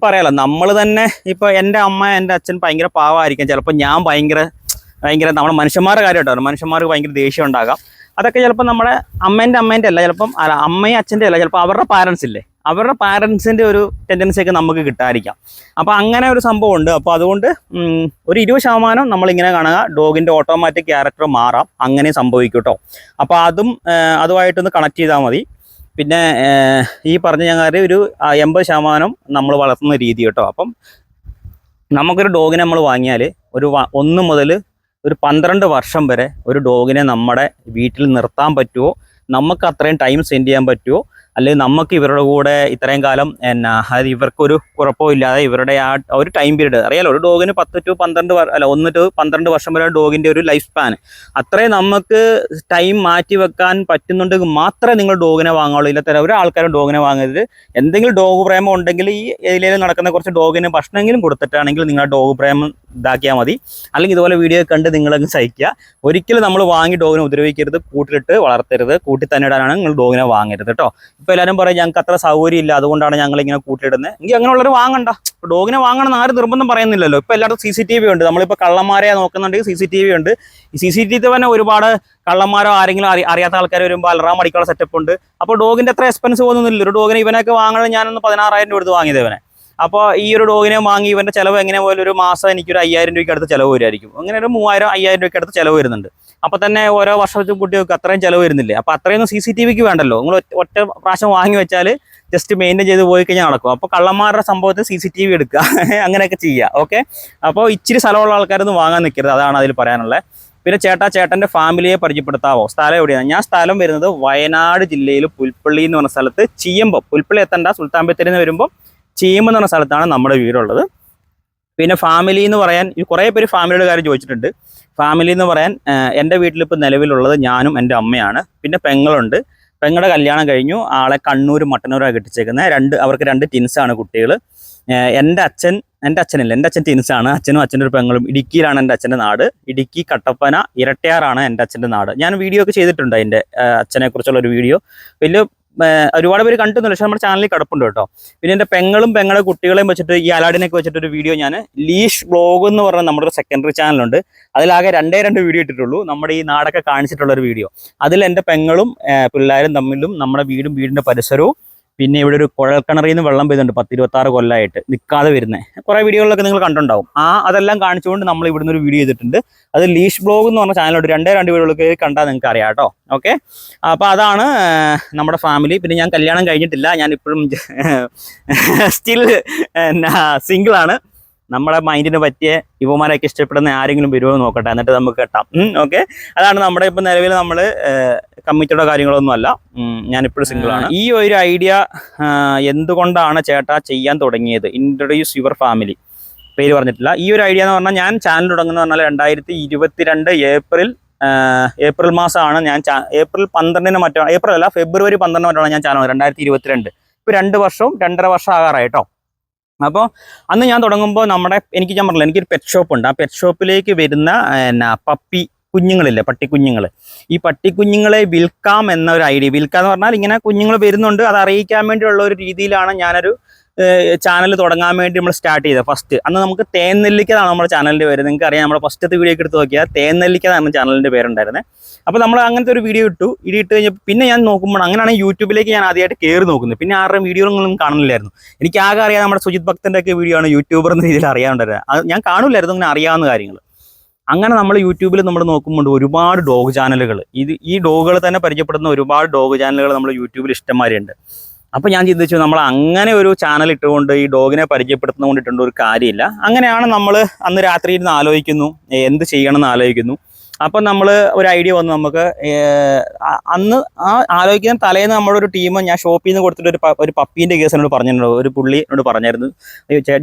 പറയാമല്ലോ, നമ്മൾ തന്നെ ഇപ്പോൾ എൻ്റെ അമ്മ എൻ്റെ അച്ഛൻ ഭയങ്കര പാവമായിരിക്കും. ചിലപ്പോൾ ഞാൻ ഭയങ്കര നമ്മുടെ മനുഷ്യന്മാരുടെ കാര്യം കേട്ടോ, മനുഷ്യന്മാർക്ക് ഭയങ്കര ദേഷ്യം ഉണ്ടാകാം. അതൊക്കെ ചിലപ്പോൾ നമ്മുടെ അമ്മേൻ്റെ അല്ല, ചിലപ്പം അമ്മയും അച്ഛൻ്റെ അല്ല, ചിലപ്പോൾ അവരുടെ പാരൻസ് ഇല്ലേ, അവരുടെ പാരൻസിൻ്റെ ഒരു ടെൻഡൻസിയൊക്കെ നമുക്ക് കിട്ടാതിരിക്കാം. അപ്പോൾ അങ്ങനെ ഒരു സംഭവം ഉണ്ട്. അപ്പോൾ അതുകൊണ്ട് ഒരു 20% നമ്മളിങ്ങനെ കാണുക, ഡോഗിൻ്റെ ഓട്ടോമാറ്റിക് ക്യാരക്ടർ മാറാം, അങ്ങനെ സംഭവിക്കും കേട്ടോ. അപ്പോൾ അതുമായിട്ടൊന്ന് കണക്ട് ചെയ്താൽ മതി. പിന്നെ ഈ പറഞ്ഞ ഞങ്ങൾ ഒരു 80% നമ്മൾ വളർത്തുന്ന രീതി കേട്ടോ. അപ്പം നമുക്കൊരു ഡോഗിനെ നമ്മൾ വാങ്ങിയാൽ 1 മുതൽ ഒരു 12 വർഷം വരെ ഒരു ഡോഗിനെ നമ്മുടെ വീട്ടിൽ നിർത്താൻ പറ്റുമോ, നമുക്ക് അത്രയും ടൈം സ്പെൻഡ് ചെയ്യാൻ പറ്റുമോ, അല്ലെങ്കിൽ നമുക്ക് ഇവരുടെ കൂടെ ഇത്രയും കാലം അതായത് ഇവർക്കൊരു കുഴപ്പമില്ലാതെ ഇവരുടെ ആ ഒരു ടൈം പീരീഡ് അറിയാലോ, ഒരു ഡോഗിന് 1 to 12 വർഷം വരെ ഡോഗിൻ്റെ ഒരു ലൈഫ് സ്പാൻ, അത്രയും നമുക്ക് ടൈം മാറ്റി വെക്കാൻ പറ്റുന്നുണ്ടെങ്കിൽ മാത്രമേ നിങ്ങൾ ഡോഗിനെ വാങ്ങുള്ളൂ. ഇല്ല ഒരു ആൾക്കാരും ഡോഗിനെ വാങ്ങരുത്. എന്തെങ്കിലും ഡോഗ് പ്രേമം ഉണ്ടെങ്കിൽ ഈ ഏരിയയിൽ നടക്കുന്ന കുറച്ച് ഡോഗിന് ഭക്ഷണമെങ്കിലും കൊടുത്തിട്ടാണെങ്കിൽ നിങ്ങൾ ഡോഗ് പ്രേമം ഇതാക്കിയാൽ മതി. അല്ലെങ്കിൽ ഇതുപോലെ വീഡിയോ കണ്ട് നിങ്ങളങ്ങ് സഹിക്കുക. ഒരിക്കലും നമ്മൾ വാങ്ങി ഡോഗിനെ ഉപദ്രവിക്കരുത്, കൂട്ടിലിട്ട് വളർത്തരുത്, കൂട്ടി തന്നെ ഇടാനാണ് നിങ്ങൾ ഡോഗിനെ വാങ്ങരുത് കേട്ടോ. ഇപ്പോൾ എല്ലാവരും പറയും ഞങ്ങൾക്ക് അത്ര സൗകര്യം ഇല്ല അതുകൊണ്ടാണ് ഞങ്ങളിങ്ങനെ കൂട്ടിലിടുന്നത്. എങ്കിൽ അങ്ങനെയുള്ളവർ വാങ്ങണ്ട. ഡോഗിനെ വാങ്ങണമെന്ന് ആരും നിർബന്ധം പറയുന്നില്ലല്ലോ. ഇപ്പോൾ എല്ലായിടത്തും CCTV ഉണ്ട്. നമ്മളിപ്പോൾ കള്ളന്മാരെ നോക്കുന്നുണ്ടെങ്കിൽ CCTV ഉണ്ട്. ഈ CCTV തന്നെ ഒരുപാട് കള്ളന്മാരോ ആരെങ്കിലും അറിയാത്ത ആൾക്കാർ വരുമ്പോൾ അലറാം അടിക്കാനുള്ള സെറ്റപ്പ് ഉണ്ട്. അപ്പോൾ ഡോഗിൻ്റെ അത്ര എക്സ്പെൻസ് പോകുന്നില്ല. ഒരു ഡോഗിനെ ഇവനൊക്കെ വാങ്ങണമെങ്കിൽ ഞാനൊന്ന് 16,000 രൂപ എടുത്ത് വാങ്ങിയത് ഇവനെ. അപ്പോൾ ഈ ഒരു ഡോഗിനെ വാങ്ങി ഇവൻ്റെ ചിലവ് എങ്ങനെ പോലും ഒരു മാസം എനിക്കൊരു 5,000 രൂപയ്ക്ക് അടുത്ത് ചിലവ് വരുമായിരിക്കും. അങ്ങനെ ഒരു 3,000-5,000 രൂപയ്ക്ക് അടുത്ത് ചിലവ് വരുന്നുണ്ട്. അപ്പോൾ തന്നെ ഓരോ വർഷത്തും കുട്ടികൾക്ക് അത്രയും ചിലവ് വരുന്നില്ലേ. അപ്പോൾ അത്രയൊന്നും CCTVക്ക് വേണ്ടല്ലോ. നിങ്ങൾ ഒറ്റ പ്രാവശ്യം വാങ്ങി വെച്ചാൽ ജസ്റ്റ് മെയിൻറ്റെയിൻ ചെയ്ത് പോയി കഴിഞ്ഞാൽ നടക്കും. അപ്പോൾ കള്ളന്മാരുടെ സംഭവത്തിൽ CCTV എടുക്കുക, അങ്ങനെയൊക്കെ ചെയ്യുക. ഓക്കെ, അപ്പോൾ ഇച്ചിരി സ്ഥലമുള്ള ആൾക്കാരൊന്നും വാങ്ങാൻ നിൽക്കരുത്, അതാണ് അതിൽ പറയാനുള്ളത്. പിന്നെ ചേട്ടൻ്റെ ഫാമിലിയെ പരിചയപ്പെടുത്താവോ? സ്ഥലം എവിടെയാണ്? ഞാൻ സ്ഥലം വരുന്നത് വയനാട് ജില്ലയിൽ പുൽപ്പള്ളി എന്ന് പറഞ്ഞ സ്ഥലത്ത്, ചീയമ്പം. പുൽപ്പള്ളി എത്തണ്ട, സുൽത്താൻ ബത്തേരിയിൽ നിന്ന് വരുമ്പോൾ ചീയമ്പം എന്ന് പറഞ്ഞ സ്ഥലത്താണ് നമ്മുടെ വീടുള്ളത്. പിന്നെ ഫാമിലി എന്ന് പറയാൻ കുറേ പേര് ഫാമിലിയുടെ കാര്യം ചോദിച്ചിട്ടുണ്ട്. ഫാമിലി എന്ന് പറയാൻ എൻ്റെ വീട്ടിലിപ്പോൾ നിലവിലുള്ളത് ഞാനും എൻ്റെ അമ്മയാണ്. പിന്നെ പെങ്ങളുണ്ട്. പെങ്ങളുടെ കല്യാണം കഴിഞ്ഞു. ആളെ കണ്ണൂർ മട്ടന്നൂരാണ് കെട്ടിച്ചേക്കുന്നത്. അവർക്ക് 2 ടിൻസാണ് കുട്ടികൾ. എൻ്റെ അച്ഛൻ ടിൻസാണ്. അച്ഛനും അച്ഛൻ്റെ ഒരു പെങ്ങളും. ഇടുക്കിയിലാണ് എൻ്റെ അച്ഛൻ്റെ നാട്. ഇടുക്കി കട്ടപ്പന ഇരട്ടയാറാണ് എൻ്റെ അച്ഛൻ്റെ നാട്. ഞാൻ വീഡിയോ ഒക്കെ ചെയ്തിട്ടുണ്ട് അതിൻ്റെ അച്ഛനെ കുറിച്ചുള്ള ഒരു വീഡിയോ. വലിയ ഒരുപാട് പേര് കണ്ടിരുന്നില്ല, പക്ഷെ നമ്മുടെ ചാനലിൽ കിടപ്പുണ്ട് കേട്ടോ. പിന്നെ എൻ്റെ പെങ്ങളുടെ കുട്ടികളെയും വെച്ചിട്ട് ഈ അലാഡിനൊക്കെ വെച്ചിട്ട് ഒരു വീഡിയോ ഞാൻ ലീഷ് ബ്ലോഗ് എന്ന് പറഞ്ഞ നമ്മുടെ ഒരു സെക്കൻഡറി ചാനലുണ്ട്. അതിലാകെ 2 വീഡിയോ ഇട്ടിട്ടുള്ളൂ, നമ്മുടെ ഈ നാടൊക്കെ കാണിച്ചിട്ടുള്ളൊരു വീഡിയോ. അതിൽ എൻ്റെ പെങ്ങളും പിള്ളേരും തമ്മിലും നമ്മുടെ വീടിൻ്റെ പരിസരവും, പിന്നെ ഇവിടെ ഒരു കുഴൽക്കിണറിൽ നിന്ന് വെള്ളം പെയ്തുണ്ട് 10-26 കൊല്ലമായിട്ട് നിൽക്കാതെ വരുന്നത് കുറേ വീഡിയോകളൊക്കെ നിങ്ങൾ കണ്ടിട്ടുണ്ടാവും. അതെല്ലാം കാണിച്ചുകൊണ്ട് നമ്മൾ ഇവിടുന്ന് ഒരു വീഡിയോ ചെയ്തിട്ടുണ്ട്. അത് ലീഷ് ബ്ലോഗ് എന്ന് പറഞ്ഞ ചാനലുണ്ട്. 2 വീഡിയോകളൊക്കെ കണ്ടാൽ നിങ്ങൾക്ക് അറിയാം കേട്ടോ. ഓക്കെ, അപ്പോൾ അതാണ് നമ്മുടെ ഫാമിലി. പിന്നെ ഞാൻ കല്യാണം കഴിഞ്ഞിട്ടില്ല, ഞാൻ ഇപ്പോഴും സ്റ്റിൽ സിംഗിളാണ്. നമ്മുടെ മൈൻഡിന് പറ്റിയ യുവമാരൊക്കെ ഇഷ്ടപ്പെടുന്ന ആരെങ്കിലും വരുമോ നോക്കട്ടെ, എന്നിട്ട് നമുക്ക് കെട്ടാം. ഓക്കെ, അതാണ് നമ്മുടെ ഇപ്പം നിലവിൽ നമ്മൾ കമ്മിറ്റിയുടെ കാര്യങ്ങളൊന്നും അല്ല, ഞാനിപ്പോഴും സിംഗിളാണ്. ഈ ഒരു ഐഡിയ എന്തുകൊണ്ടാണ് ചേട്ടാ ചെയ്യാൻ തുടങ്ങിയത്? ഇൻട്രൊഡ്യൂസ് യുവർ ഫാമിലി, പേര് പറഞ്ഞിട്ടില്ല. ഈ ഒരു ഐഡിയ എന്ന് പറഞ്ഞാൽ ഞാൻ ചാനൽ തുടങ്ങുന്നത് പറഞ്ഞാൽ 2022 ഏപ്രിൽ മാസമാണ്. ഞാൻ ഏപ്രിൽ 12 ഫെബ്രുവരി 12 ഞാൻ ചാനൽ 2022. ഇപ്പോൾ 2 വർഷവും 2.5 വർഷം ആകാറായി കേട്ടോ. അപ്പോൾ അന്ന് ഞാൻ തുടങ്ങുമ്പോൾ ഞാൻ പറഞ്ഞില്ല, എനിക്കൊരു പെറ്റ് ഷോപ്പ് ഉണ്ട്. ആ പെറ്റ് ഷോപ്പിലേക്ക് വരുന്ന പപ്പി കുഞ്ഞുങ്ങളില്ലേ, പട്ടിക്കുഞ്ഞുങ്ങൾ, ഈ പട്ടിക്കുഞ്ഞുങ്ങളെ വിൽക്കാം എന്നൊരു ഐഡിയ. വിൽക്കാന്ന് പറഞ്ഞാൽ ഇങ്ങനെ കുഞ്ഞുങ്ങൾ വരുന്നുണ്ട്, അത് അറിയിക്കാൻ വേണ്ടിയുള്ള ഒരു രീതിയിലാണ് ഞാനൊരു ചാനൽ തുടങ്ങാൻ വേണ്ടി നമ്മൾ സ്റ്റാർട്ട് ചെയ്തത്. ഫസ്റ്റ് അന്ന് നമുക്ക് തേൻനെല്ലിക്കതാണ് നമ്മുടെ ചാനലിൻ്റെ പേര്. നിങ്ങൾക്ക് അറിയാം, നമ്മുടെ ഫസ്റ്റത്തെ വീഡിയോ ഒക്കെ എടുത്ത് നോക്കിയാൽ തേൻനെല്ലിക്കതാണ് ചാനലിൻ്റെ പേരുണ്ടായിരുന്നത്. അപ്പോൾ നമ്മൾ അങ്ങനത്തെ ഒരു വീഡിയോ ഇട്ട് കഴിഞ്ഞപ്പോൾ പിന്നെ ഞാൻ നോക്കുമ്പോൾ അങ്ങനെയാണ് യൂട്യൂബിലേക്ക് ഞാൻ ആദ്യമായിട്ട് കയറി നോക്കുന്നത്. പിന്നെ ആരുടെയും വീഡിയോകളൊന്നും കാണുന്നില്ലായിരുന്നു. എനിക്ക് ആകെ അറിയാം നമ്മുടെ സുജിത് ഭക്തൻ്റെ ഒക്കെ വീഡിയോ ആണ് യൂട്യൂബർ എന്ന രീതിയിൽ അറിയാവുണ്ടായിരുന്നത്. അത് ഞാൻ കാണില്ലായിരുന്നു, അങ്ങനെ അറിയാവുന്ന കാര്യങ്ങൾ. അങ്ങനെ നമ്മൾ യൂട്യൂബിൽ നമ്മൾ നോക്കുമ്പോൾ ഒരുപാട് ഡോഗ് ചാനലുകൾ, ഈ ഡോഗുകൾ തന്നെ പരിചയപ്പെടുന്ന ഒരുപാട് ഡോഗ് ചാനലുകൾ നമ്മൾ യൂട്യൂബിൽ ഇഷ്ടംമാരുണ്ട്. അപ്പോൾ ഞാൻ ചിന്തിച്ചു, നമ്മൾ അങ്ങനെ ഒരു ചാനൽ ഇട്ടുകൊണ്ട് ഈ ഡോഗിനെ പരിചയപ്പെടുത്തുന്ന കൊണ്ടിട്ടുണ്ട് ഒരു കാര്യമില്ല. അങ്ങനെയാണ് നമ്മൾ അന്ന് രാത്രി ഇരുന്ന് ആലോചിക്കുന്നു, എന്ത് ചെയ്യണമെന്ന് ആലോചിക്കുന്നു. അപ്പം നമ്മൾ ഒരു ഐഡിയ വന്നു നമുക്ക്. അന്ന് ആലോചിക്കുന്ന തലേന്ന് നമ്മളൊരു ടീം ഞാൻ ഷോപ്പിൽ നിന്ന് കൊടുത്തിട്ട് ഒരു പപ്പീൻ്റെ കേസ് എന്നോട് പറഞ്ഞിട്ടുണ്ട്. ഒരു പുള്ളി എന്നോട് പറഞ്ഞായിരുന്നു,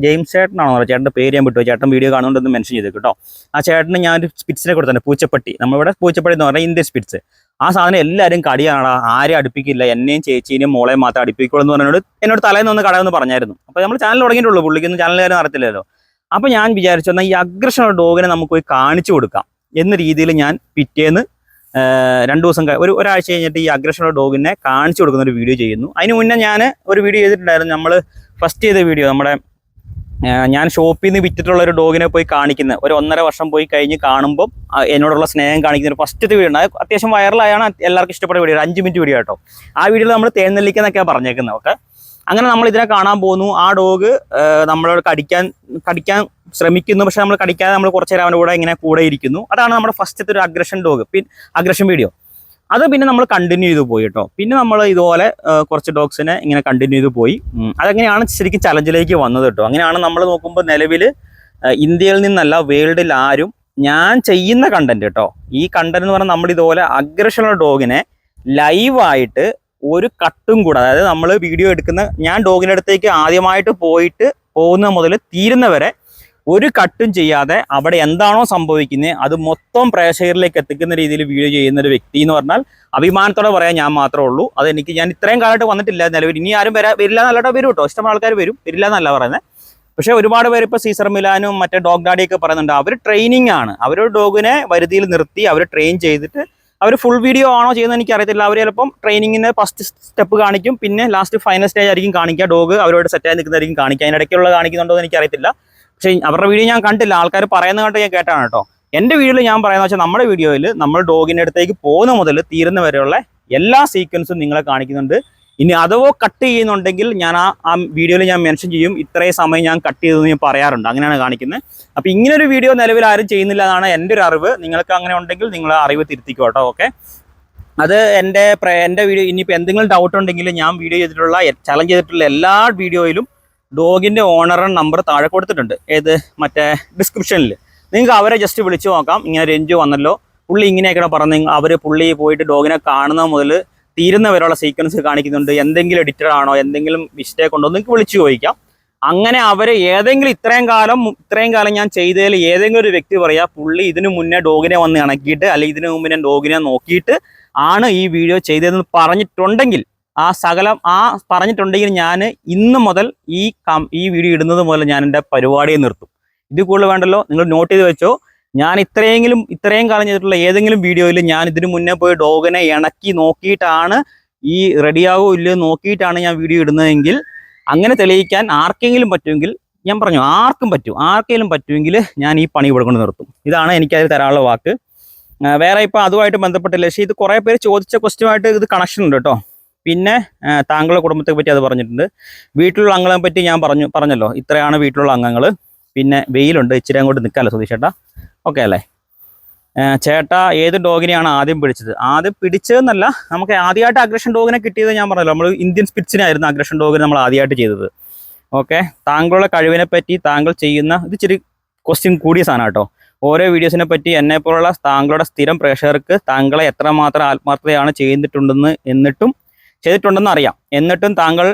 ജെയിംസ് ചേട്ടനാണോ ചേട്ടൻ്റെ പേര് ഞാൻ വിട്ടു, ചേട്ടൻ വീഡിയോ കാണുന്നുണ്ടെന്ന് മെൻഷൻ ചെയ്തു കേട്ടോ. ആ ചേട്ടന് ഞാനൊരു സ്പിറ്റ്സിനെ കൊടുത്തന്നെ, പൂച്ചപ്പട്ടി. നമ്മളിവിടെ പൂച്ചപ്പട്ടി എന്ന് പറഞ്ഞാൽ ഇന്ത്യൻ സ്പിറ്റ്സ്. ആ സാധനം എല്ലാവരും കടിയാണ്, ആരും അടുപ്പിക്കില്ല, എന്നെയും ചേച്ചീനെയും മോളെയും മാത്രം അടുപ്പിക്കുള്ളൂ എന്ന് പറഞ്ഞോട് എന്നോട് തലേന്ന് ഒന്ന് കടയെന്ന് പറഞ്ഞായിരുന്നു. അപ്പോൾ നമ്മൾ ചാനൽ തുടങ്ങിയിട്ടുള്ളൂ, പുള്ളിക്കൊന്നും ചാനലുകാരും നടത്തില്ലല്ലോ. അപ്പോൾ ഞാൻ വിചാരിച്ചു എന്നാൽ ഈ അഗ്രഷനുള്ള ഡോഗിനെ നമുക്ക് പോയി കാണിച്ചു കൊടുക്കാം എന്ന രീതിയിൽ ഞാൻ പിറ്റേന്ന് 2 ദിവസം ഒരാഴ്ച കഴിഞ്ഞിട്ട് ഈ അഗ്രഷനുള്ള ഡോഗിനെ കാണിച്ചു കൊടുക്കുന്ന ഒരു വീഡിയോ ചെയ്യുന്നു. അതിന് മുന്നേ ഞാൻ ഒരു വീഡിയോ ചെയ്തിട്ടുണ്ടായിരുന്നു. നമ്മൾ ഫസ്റ്റ് ചെയ്ത വീഡിയോ നമ്മുടെ ഞാൻ ഷോപ്പിൽ നിന്ന് വിറ്റിട്ടുള്ള ഒരു ഡോഗിനെ പോയി കാണിക്കുന്ന ഒരു 1.5 വർഷം പോയി കഴിഞ്ഞ് കാണുമ്പോൾ എന്നോടുള്ള സ്നേഹം കാണിക്കുന്ന ഒരു ഫസ്റ്റത്തെ വീഡിയോ ഉണ്ട്. അത് അത്യാവശ്യം വൈറലായാണ്, എല്ലാവർക്കും ഇഷ്ടപ്പെട്ട വീഡിയോ, 5 മിനിറ്റ് വീഡിയോ കേട്ടോ. ആ വീഡിയോയിൽ നമ്മൾ തേനെല്ലിക്കെന്നൊക്കെയാണ് പറഞ്ഞേക്കുന്നത്. ഓക്കെ, അങ്ങനെ നമ്മൾ ഇതിനെ കാണാൻ പോകുന്നു. ആ ഡോഗ് നമ്മളോട് കടിക്കാൻ ശ്രമിക്കുന്നു, പക്ഷെ നമ്മൾ കടിക്കാതെ നമ്മൾ കുറച്ച് നേരം അവൻ്റെ കൂടെ ഇരിക്കുന്നു. അതാണ് നമ്മുടെ ഫസ്റ്റത്തെ ഒരു അഗ്രഷൻ വീഡിയോ. അത് പിന്നെ നമ്മൾ കണ്ടിന്യൂ ചെയ്ത് പോയി കേട്ടോ. പിന്നെ നമ്മൾ ഇതുപോലെ കുറച്ച് ഡോഗ്സിനെ ഇങ്ങനെ കണ്ടിന്യൂ ചെയ്ത് പോയി. അതെങ്ങനെയാണ് ശരിക്കും ചലഞ്ചിലേക്ക് വന്നത് കേട്ടോ. അങ്ങനെയാണ് നമ്മൾ നോക്കുമ്പോൾ നിലവിൽ ഇന്ത്യയിൽ നിന്നല്ല വേൾഡിൽ ആരും ഞാൻ ചെയ്യുന്ന കണ്ടന്റ് കേട്ടോ. ഈ കണ്ടന്റ് എന്ന് പറഞ്ഞാൽ നമ്മൾ ഇതുപോലെ അഗ്രഷനുള്ള ഡോഗിനെ ലൈവായിട്ട് ഒരു കട്ടും കൂടെ, അതായത് നമ്മൾ വീഡിയോ എടുക്കുന്ന, ഞാൻ ഡോഗിൻ്റെ അടുത്തേക്ക് ആദ്യമായിട്ട് പോകുന്ന മുതൽ തീരുന്നവരെ ഒരു കട്ടും ചെയ്യാതെ അവിടെ എന്താണോ സംഭവിക്കുന്നത് അത് മൊത്തം പ്രേക്ഷകരിലേക്ക് എത്തിക്കുന്ന രീതിയിൽ വീഡിയോ ചെയ്യുന്ന ഒരു വ്യക്തി എന്ന് പറഞ്ഞാൽ അഭിമാനത്തോടെ പറയാൻ ഞാൻ മാത്രമേ ഉള്ളൂ. ഞാൻ ഇത്രയും കാലമായിട്ട് വന്നിട്ടില്ല നിലവിൽ. ഇനി ആരും വരില്ല എന്നല്ലാട്ടോ, വരും കേട്ടോ, ഇഷ്ടം ആൾക്കാർ വരില്ല എന്നല്ല പറയുന്നത്. പക്ഷേ ഒരുപാട് പേര് ഇപ്പോൾ സീസർ മിലാനും മറ്റേ ഡോഗ് ഡാഡിയൊക്കെ പറയുന്നുണ്ട്. അവർ ട്രെയിനിങ് ആണ്, അവരൊരു ഡോഗിനെ വരുതിയിൽ നിർത്തി അവർ ട്രെയിൻ ചെയ്തിട്ട് അവർ ഫുൾ വീഡിയോ ആണോ ചെയ്യുന്നത് എനിക്കറിയത്തില്ല. അവർ ചിലപ്പം ട്രെയിനിങ്ങിന് ഫസ്റ്റ് സ്റ്റെപ്പ് കാണിക്കും, പിന്നെ ലാസ്റ്റ് ഫൈനൽ സ്റ്റേജ് ആയിരിക്കും കാണിക്കുക. ഡോഗ് അവരോട് സെറ്റായി നിൽക്കുന്നതായിരിക്കും കാണിക്കുക. അതിനിടയ്ക്കുള്ള കാണിക്കുന്നുണ്ടോ എന്ന് എനിക്കറിയത്തില്ല. പക്ഷേ അവരുടെ വീഡിയോ ഞാൻ കണ്ടില്ല, ആൾക്കാർ പറയുന്നത് കണ്ട് ഞാൻ കേട്ടാണ് കേട്ടോ. എൻ്റെ വീഡിയോയിൽ ഞാൻ പറയുന്നത് വെച്ചാൽ നമ്മുടെ വീഡിയോയിൽ നമ്മൾ ഡോഗിൻ്റെ അടുത്തേക്ക് പോകുന്ന മുതൽ തീരുന്ന വരെയുള്ള എല്ലാ സീക്വൻസും നിങ്ങളെ കാണിക്കുന്നുണ്ട്. ഇനി അഥവാ കട്ട് ചെയ്യുന്നുണ്ടെങ്കിൽ ഞാൻ ആ വീഡിയോയിൽ ഞാൻ മെൻഷൻ ചെയ്യും, ഇത്രയും സമയം ഞാൻ കട്ട് ചെയ്തതെന്ന് ഞാൻ പറയാറുണ്ട്. അങ്ങനെയാണ് കാണിക്കുന്നത്. അപ്പോൾ ഇങ്ങനൊരു വീഡിയോ നിലവിൽ ആരും ചെയ്യുന്നില്ല എന്നാണ് എൻ്റെ ഒരു അറിവ്. നിങ്ങൾക്ക് അങ്ങനെ ഉണ്ടെങ്കിൽ നിങ്ങൾ അറിവ് തിരുത്തിക്കോ കേട്ടോ. ഓക്കെ, അത് എൻ്റെ വീഡിയോ. ഇനിയിപ്പോൾ എന്തെങ്കിലും ഡൗട്ട് ഉണ്ടെങ്കിൽ ഞാൻ വീഡിയോ ചെയ്തിട്ടുള്ള ചലഞ്ച് ചെയ്തിട്ടുള്ള എല്ലാ വീഡിയോയിലും ഡോഗിൻ്റെ ഓണറുടെ നമ്പർ താഴെ കൊടുത്തിട്ടുണ്ട്. ഏത് മറ്റേ ഡിസ്ക്രിപ്ഷനിൽ നിങ്ങൾക്ക് അവരെ ജസ്റ്റ് വിളിച്ചു നോക്കാം. ഇങ്ങനെ രഞ്ജു വന്നല്ലോ, പുള്ളി ഇങ്ങനെയൊക്കെയാണ് പറഞ്ഞത്. പുള്ളി പോയിട്ട് ഡോഗിനെ കാണുന്ന മുതൽ തീരുന്നവരെയുള്ള സീക്വൻസ് കാണിക്കുന്നുണ്ട്. എന്തെങ്കിലും എഡിറ്റർ ആണോ, എന്തെങ്കിലും മിസ്റ്റേക്ക് ഉണ്ടോ നിങ്ങൾക്ക് വിളിച്ചു ചോദിക്കാം. അങ്ങനെ അവർ ഇത്രയും കാലം ഞാൻ ചെയ്തതിൽ ഏതെങ്കിലും ഒരു വ്യക്തി പറയാം പുള്ളി ഇതിനു മുന്നേ ഡോഗിനെ വന്ന് ഇണക്കിയിട്ട് അല്ലെങ്കിൽ ഇതിനു മുമ്പ് ഞാൻ ഡോഗിനെ നോക്കിയിട്ട് ആണ് ഈ വീഡിയോ ചെയ്തതെന്ന് പറഞ്ഞിട്ടുണ്ടെങ്കിൽ പറഞ്ഞിട്ടുണ്ടെങ്കിൽ ഞാൻ ഇന്ന് മുതൽ ഈ വീഡിയോ ഇടുന്നത് മുതൽ ഞാൻ എൻ്റെ പരിപാടിയെ നിർത്തും. ഇത് കൂടുതൽ വേണ്ടല്ലോ, നിങ്ങൾ നോട്ട് ചെയ്ത് വെച്ചോ. ഞാൻ ഇത്രയും കാലം ചെയ്തിട്ടുള്ള ഏതെങ്കിലും വീഡിയോയിൽ ഞാൻ ഇതിനു മുന്നേ പോയി ഡോഗിനെ ഇണക്കി നോക്കിയിട്ടാണ് ഈ റെഡിയാവോ ഇല്ലയോ നോക്കിയിട്ടാണ് ഞാൻ വീഡിയോ ഇടുന്നതെങ്കിൽ അങ്ങനെ തെളിയിക്കാൻ ആർക്കെങ്കിലും പറ്റുമെങ്കിൽ, ഞാൻ പറഞ്ഞു ആർക്കെങ്കിലും പറ്റുമെങ്കിൽ ഞാൻ ഈ പണി ഇവിടെ കൊണ്ട് നിർത്തും. ഇതാണ് എനിക്കതിൽ തരാനുള്ള വാക്ക്. വേറെ ഇപ്പോൾ അതുമായിട്ട് ബന്ധപ്പെട്ടില്ല, പക്ഷേ ഇത് കുറേ പേര് ചോദിച്ച ക്വസ്റ്റ്യനുമായിട്ട് ഇത് കണക്ഷൻ ഉണ്ട് കേട്ടോ. പിന്നെ താങ്കളുടെ കുടുംബത്തെ പറ്റി അത് പറഞ്ഞിട്ടുണ്ട്. വീട്ടിലുള്ള അംഗങ്ങളെ പറ്റി ഞാൻ പറഞ്ഞല്ലോ, ഇത്രയാണ് വീട്ടിലുള്ള അംഗങ്ങൾ. പിന്നെ വെയിലുണ്ട്, ഇച്ചിരി അങ്ങോട്ട് നിൽക്കാമല്ലോ സുധീഷ് ചേട്ടാ. ഓക്കെ അല്ലേ? ചേട്ടാ ഏത് ഡോഗിനെയാണ് ആദ്യം പിടിച്ചത്? ആദ്യം പിടിച്ചതെന്നല്ല, നമുക്ക് ആദ്യമായിട്ട് അഗ്രഷൻ ഡോഗിനെ കിട്ടിയത് ഞാൻ പറഞ്ഞല്ലോ, നമ്മൾ ഇന്ത്യൻ സ്പിറ്റ്സിനായിരുന്നു അഗ്രഷൻ ഡോഗിനെ നമ്മൾ ആദ്യമായിട്ട് ചെയ്തത്. ഓക്കെ, താങ്കളുടെ കഴിവിനെ പറ്റി താങ്കൾ ചെയ്യുന്ന ഇത് ഇച്ചിരി ക്വസ്റ്റ്യൻ കൂടിയ സാധനം കേട്ടോ. ഓരോ വീഡിയോസിനെ പറ്റി എന്നെപ്പോലുള്ള താങ്കളുടെ സ്ഥിരം പ്രേക്ഷകർക്ക് താങ്കളെ എത്രമാത്രം ആത്മാർത്ഥതയാണ് ചെയ്തിട്ടുണ്ടെന്ന് അറിയാം. എന്നിട്ടും താങ്കൾ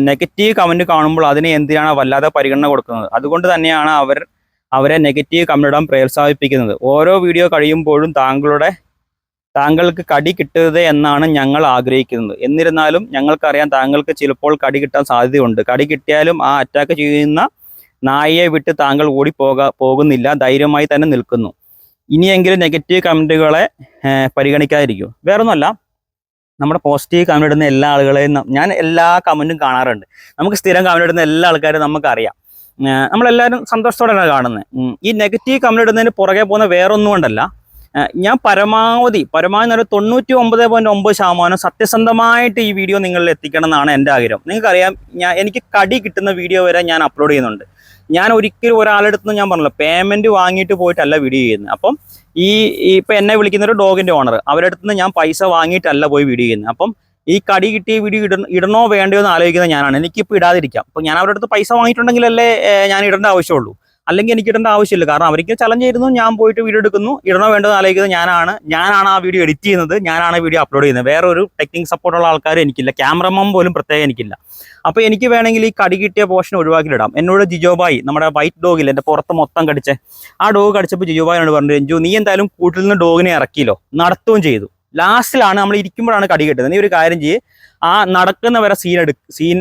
നെഗറ്റീവ് കമൻറ്റ് കാണുമ്പോൾ അതിനെ എന്തിനാണ് വല്ലാതെ പരിഗണന കൊടുക്കുന്നത്? അതുകൊണ്ട് തന്നെയാണ് അവരെ നെഗറ്റീവ് കമൻറ്റ് ഇടാൻ പ്രോത്സാഹിപ്പിക്കുന്നത്. ഓരോ വീഡിയോ കഴിയുമ്പോഴും താങ്കൾക്ക് കടി കിട്ടരുത് എന്നാണ് ഞങ്ങൾ ആഗ്രഹിക്കുന്നത്. എന്നിരുന്നാലും ഞങ്ങൾക്കറിയാം താങ്കൾക്ക് ചിലപ്പോൾ കടി കിട്ടാൻ സാധ്യതയുണ്ട്. കടി കിട്ടിയാലും ആ അറ്റാക്ക് ചെയ്യുന്ന നായയെ വിട്ട് താങ്കൾ പോകുന്നില്ല, ധൈര്യമായി തന്നെ നിൽക്കുന്നു. ഇനിയെങ്കിലും നെഗറ്റീവ് കമൻറ്റുകളെ പരിഗണിക്കാതിരിക്കൂ. വേറൊന്നുമല്ല, നമ്മുടെ പോസിറ്റീവ് കമൻറ്റ് ഇടുന്ന എല്ലാ ആളുകളെയും ഞാൻ എല്ലാ കമൻറ്റും കാണാറുണ്ട്. നമുക്ക് സ്ഥിരം കമൻറ്റ് ഇടുന്ന എല്ലാ ആൾക്കാരും നമുക്കറിയാം. നമ്മളെല്ലാവരും സന്തോഷത്തോടെയാണ് കാണുന്നത്. ഈ നെഗറ്റീവ് കമൻറ്റ് ഇടുന്നതിന് പുറകെ പോകുന്ന വേറൊന്നും കൊണ്ടല്ല, ഞാൻ പരമാവധി 99.9% സത്യസന്ധമായിട്ട് ഈ വീഡിയോ നിങ്ങളിൽ എത്തിക്കണം എന്നാണ് എൻ്റെ ആഗ്രഹം. നിങ്ങൾക്കറിയാം, എനിക്ക് കടി കിട്ടുന്ന വീഡിയോ വരെ ഞാൻ അപ്ലോഡ് ചെയ്യുന്നുണ്ട്. ഞാൻ ഒരിക്കലും ഒരാളെടുത്ത് ഞാൻ പറഞ്ഞല്ലോ പേയ്മെൻറ്റ് വാങ്ങിയിട്ട് പോയിട്ടല്ല വീഡിയോ ചെയ്യുന്നത്. അപ്പം ഇപ്പം എന്നെ വിളിക്കുന്ന ഒരു ഡോഗിൻ്റെ ഓണർ, അവരുടെ അടുത്ത് നിന്ന് ഞാൻ പൈസ വാങ്ങിയിട്ടല്ല പോയി വീഡിയോ ചെയ്യുന്നത്. അപ്പം ഈ കടി കിട്ടിയ വീഡിയോ ഇടണോ വേണ്ടയോ എന്ന് ആലോചിക്കുന്നത് ഞാനാണ്. എനിക്കിപ്പോൾ ഇടാതിരിക്കാം. അപ്പം ഞാൻ അവരുടെ അടുത്ത് പൈസ വാങ്ങിയിട്ടുണ്ടെങ്കിലല്ലേ ഞാൻ ഇടേണ്ട ആവശ്യമുള്ളൂ. അല്ലെങ്കിൽ എനിക്ക് ഇടേണ്ട ആവശ്യമില്ല. കാരണം അവർക്ക് ചലഞ്ച് ചെയ്യുന്നു, ഞാൻ പോയിട്ട് വീഡിയോ എടുക്കുന്നു. ഇടണോ വേണ്ടോ എന്ന് ആലോചിക്കുന്നത് ഞാനാണ് ആ വീഡിയോ എഡിറ്റ് ചെയ്യുന്നത്, ഞാനാണ് വീഡിയോ അപ്ലോഡ് ചെയ്യുന്നത്. വേറെ ഒരു ടെക്നിക് സപ്പോർട്ടുള്ള ആൾക്കാർ എനിക്കില്ല, ക്യാമറമാൻ പോലും പ്രത്യേകം എനിക്കില്ല. അപ്പോൾ എനിക്ക് വേണമെങ്കിൽ ഈ കടി കിട്ടിയ പോർഷൻ ഒഴിവാക്കിയിടാം. എന്നോട് ജിജോബായി, നമ്മുടെ വൈറ്റ് ഡോഗിൽ എൻ്റെ പുറത്ത് മൊത്തം കടിച്ച് ആ ഡോഗ് കടിച്ചപ്പോൾ ജിജോബായിനോട് പറഞ്ഞു, രഞ്ജു നീ എന്തായാലും കൂട്ടിൽ നിന്ന് ഡോഗിനെ ഇറക്കിയല്ലോ, നടത്തുകയും ചെയ്തു. ലാസ്റ്റിലാണ് നമ്മൾ ഇരിക്കുമ്പോഴാണ് കടി കിട്ടുന്നത്. നീ ഒരു കാര്യം ചെയ്യ്, ആ നടക്കുന്ന വരെ സീൻ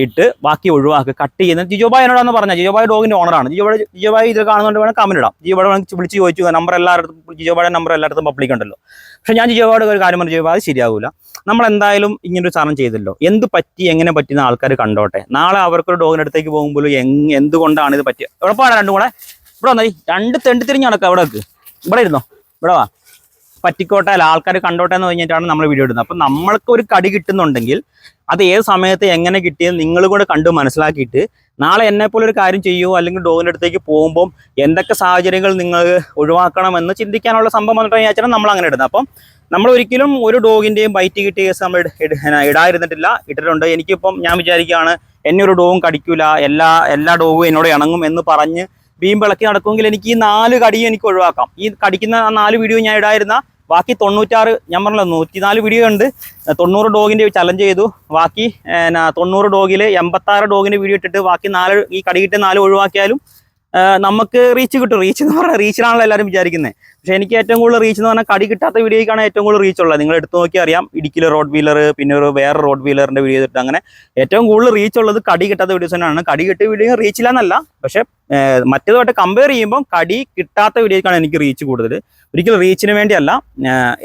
ഇട്ട് ബാക്കി ഒഴിവാക്കുക, കട്ട് ചെയ്യുന്നത്. ജിജോബായ് എന്നോടാന്ന് പറഞ്ഞാൽ, ജിജോബായ് ഡോഗിന്റെ ഓണറാണ്. ജിജോബായ് ഇത് കാണുന്നുണ്ട് വേണം കമന്റ് ഇടാം. ജിജോബായ് വിളിച്ച് ചോദിച്ചു, നമ്പർ എല്ലായിടത്തും ജിജോബായുടെ നമ്പർ എല്ലായിടത്തും പബ്ലിക് ഉണ്ടല്ലോ. പക്ഷെ ഞാൻ ജിജോബായുടെ ഒരു കാര്യം പറഞ്ഞു, ജിജോബായ് അത് ശരിയാവില്ല. നമ്മൾ എന്തായാലും ഇങ്ങനൊരു സാധനം ചെയ്തല്ലോ, എന്ത് പറ്റി എങ്ങനെ പറ്റുന്ന ആൾക്കാർ കണ്ടോട്ടെ. നാളെ അവർക്കൊരു ഡോഗിന്റെ അടുത്തേക്ക് പോകുമ്പോൾ എന്തുകൊണ്ടാണ് ഇത് പറ്റിയത്. എവിടെപ്പാണ് രണ്ടും കൂടെ ഇവിടെ വന്നാൽ രണ്ട് തെണ്ടി തിരിഞ്ഞ് നടക്കുക. അവിടെ ഇവിടെ ഇരുന്നോ, ഇവിടെ വാ, പറ്റിക്കോട്ടെ അല്ല ആൾക്കാർ കണ്ടോട്ടെ എന്ന് കഴിഞ്ഞിട്ടാണ് നമ്മൾ വീഡിയോ ഇടുന്നത്. അപ്പം നമ്മൾക്ക് ഒരു കടി കിട്ടുന്നുണ്ടെങ്കിൽ അത് ഏത് സമയത്ത് എങ്ങനെ കിട്ടിയത് നിങ്ങൾ കൂടെ കണ്ട് മനസ്സിലാക്കിയിട്ട് നാളെ എന്നെപ്പോലെ ഒരു കാര്യം ചെയ്യുമോ അല്ലെങ്കിൽ ഡോഗിൻ്റെ അടുത്തേക്ക് പോകുമ്പോൾ എന്തൊക്കെ സാഹചര്യങ്ങൾ നിങ്ങൾ ഒഴിവാക്കണമെന്ന് ചിന്തിക്കാനുള്ള സംഭവം വന്നിട്ട് വെച്ചാൽ നമ്മൾ അങ്ങനെ ഇടുന്നത്. അപ്പം നമ്മൾ ഒരിക്കലും ഒരു ഡോഗിൻ്റെയും ബൈറ്റ് കിട്ടിയ കേസ് നമ്മൾ ഇടാതിരുന്നിട്ടില്ല, ഇട്ടിട്ടുണ്ട്. എനിക്കിപ്പം ഞാൻ വിചാരിക്കുകയാണ് എന്നെ ഒരു ഡോഗും കടിക്കൂല, എല്ലാ ഡോഗും എന്നോട് ഇണങ്ങും എന്ന് പറഞ്ഞ് വീമ്പിളക്കി നടക്കുമെങ്കിൽ എനിക്ക് ഈ 4 കടിയും എനിക്ക് ഒഴിവാക്കാം. ഈ കടിക്കുന്ന 4 വീഡിയോ ഞാൻ ഇടായിരുന്ന ബാക്കി 96, ഞാൻ പറഞ്ഞല്ലോ 104 വീഡിയോ ഉണ്ട്. 90 ഡോഗിൻ്റെ ചലഞ്ച് ചെയ്തു. ബാക്കി 90 ഡോഗിൽ 86 ഡോഗിൻ്റെ വീഡിയോ ഇട്ടിട്ട് ബാക്കി 4 ഈ കടികിട്ട് 4 ഒഴിവാക്കിയാലും നമുക്ക് റീച്ച് കിട്ടും. റീച്ച് എന്ന് പറഞ്ഞാൽ റീച്ചിലാണല്ലോ എല്ലാവരും വിചാരിക്കുന്നത്. പക്ഷേ എനിക്ക് ഏറ്റവും കൂടുതൽ റീച്ച് എന്ന് പറഞ്ഞാൽ കടി കിട്ടാത്ത വീഡിയോയ്ക്കാണ് ഏറ്റവും കൂടുതൽ റീച്ച് ഉള്ളത്. നിങ്ങൾ എടുത്തു നോക്കിയാൽ അറിയാം. ഇടുക്കിയിലെ റോഡ് വീലർ, പിന്നെ വേറെ റോഡ് വീലറിൻ്റെ വീഡിയോ ഇട്ട് അങ്ങനെ ഏറ്റവും കൂടുതൽ റീച്ച് ഉള്ളത് കടി കിട്ടാത്ത വീഡിയോസ് തന്നെയാണ്. കടി കിട്ടിയ വീഡിയോ റീച്ചില്ല എന്നല്ല, പക്ഷേ മറ്റേതുമായിട്ട് കമ്പയർ ചെയ്യുമ്പോൾ കടി കിട്ടാത്ത വീഡിയോയ്ക്കാണ് എനിക്ക് റീച്ച് കൂടുതൽ. ഒരിക്കലും റീച്ചിന് വേണ്ടിയല്ല,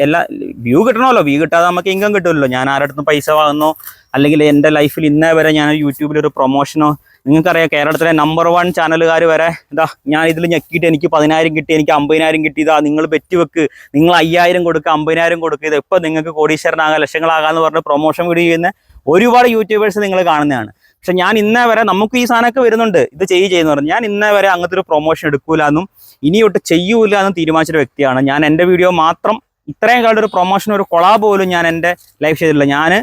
എല്ലാ വ്യൂ കിട്ടണമല്ലോ. വ്യൂ കിട്ടാതെ നമുക്ക് ഇൻകം കിട്ടുമല്ലോ. ഞാൻ ആരുടെ അടുത്തും പൈസ വാങ്ങുന്നോ അല്ലെങ്കിൽ എൻ്റെ ലൈഫിൽ ഇന്നേ വരെ ഞാൻ യൂട്യൂബിലൊരു പ്രൊമോഷനോ, നിങ്ങൾക്കറിയാം കേരളത്തിലെ നമ്പർ 1 ചാനലുകാർ വരെ ഇതാ ഞാൻ ഇതിൽ ഞെക്കിയിട്ട് എനിക്ക് 10,000 കിട്ടി, എനിക്ക് 50,000 കിട്ടി, ഇതാ നിങ്ങൾ ബെറ്റ് വെക്ക്, നിങ്ങൾ 5,000 കൊടുക്കുക, 50,000 കൊടുക്കുക, ഇത് എപ്പോൾ നിങ്ങൾക്ക് കോടീശ്വരനാകാം, ലക്ഷങ്ങളാകാമെന്ന് പറഞ്ഞ് പ്രൊമോഷൻ വീഡിയോ ചെയ്യുന്ന ഒരുപാട് യൂട്യൂബേഴ്സ് നിങ്ങൾ കാണുന്നതാണ്. പക്ഷെ ഞാൻ ഇന്നേ വരെ നമുക്ക് ഈ സാധനമൊക്കെ വരുന്നുണ്ട്, ഇത് ചെയ്യുന്നു പറഞ്ഞു, ഞാൻ ഇന്നേ വരെ അങ്ങനത്തെ ഒരു പ്രൊമോഷൻ എടുക്കൂല എന്നും ഇനിയൊട്ട് ചെയ്യൂല എന്നും തീരുമാനിച്ചൊരു വ്യക്തിയാണ് ഞാൻ. എൻ്റെ വീഡിയോ മാത്രം ഇത്രയും കാലം ഒരു പ്രൊമോഷൻ, ഒരു കൊളാബ് പോലും ഞാൻ എൻ്റെ ലൈഫ് ചെയ്തിട്ടില്ല. ഞാൻ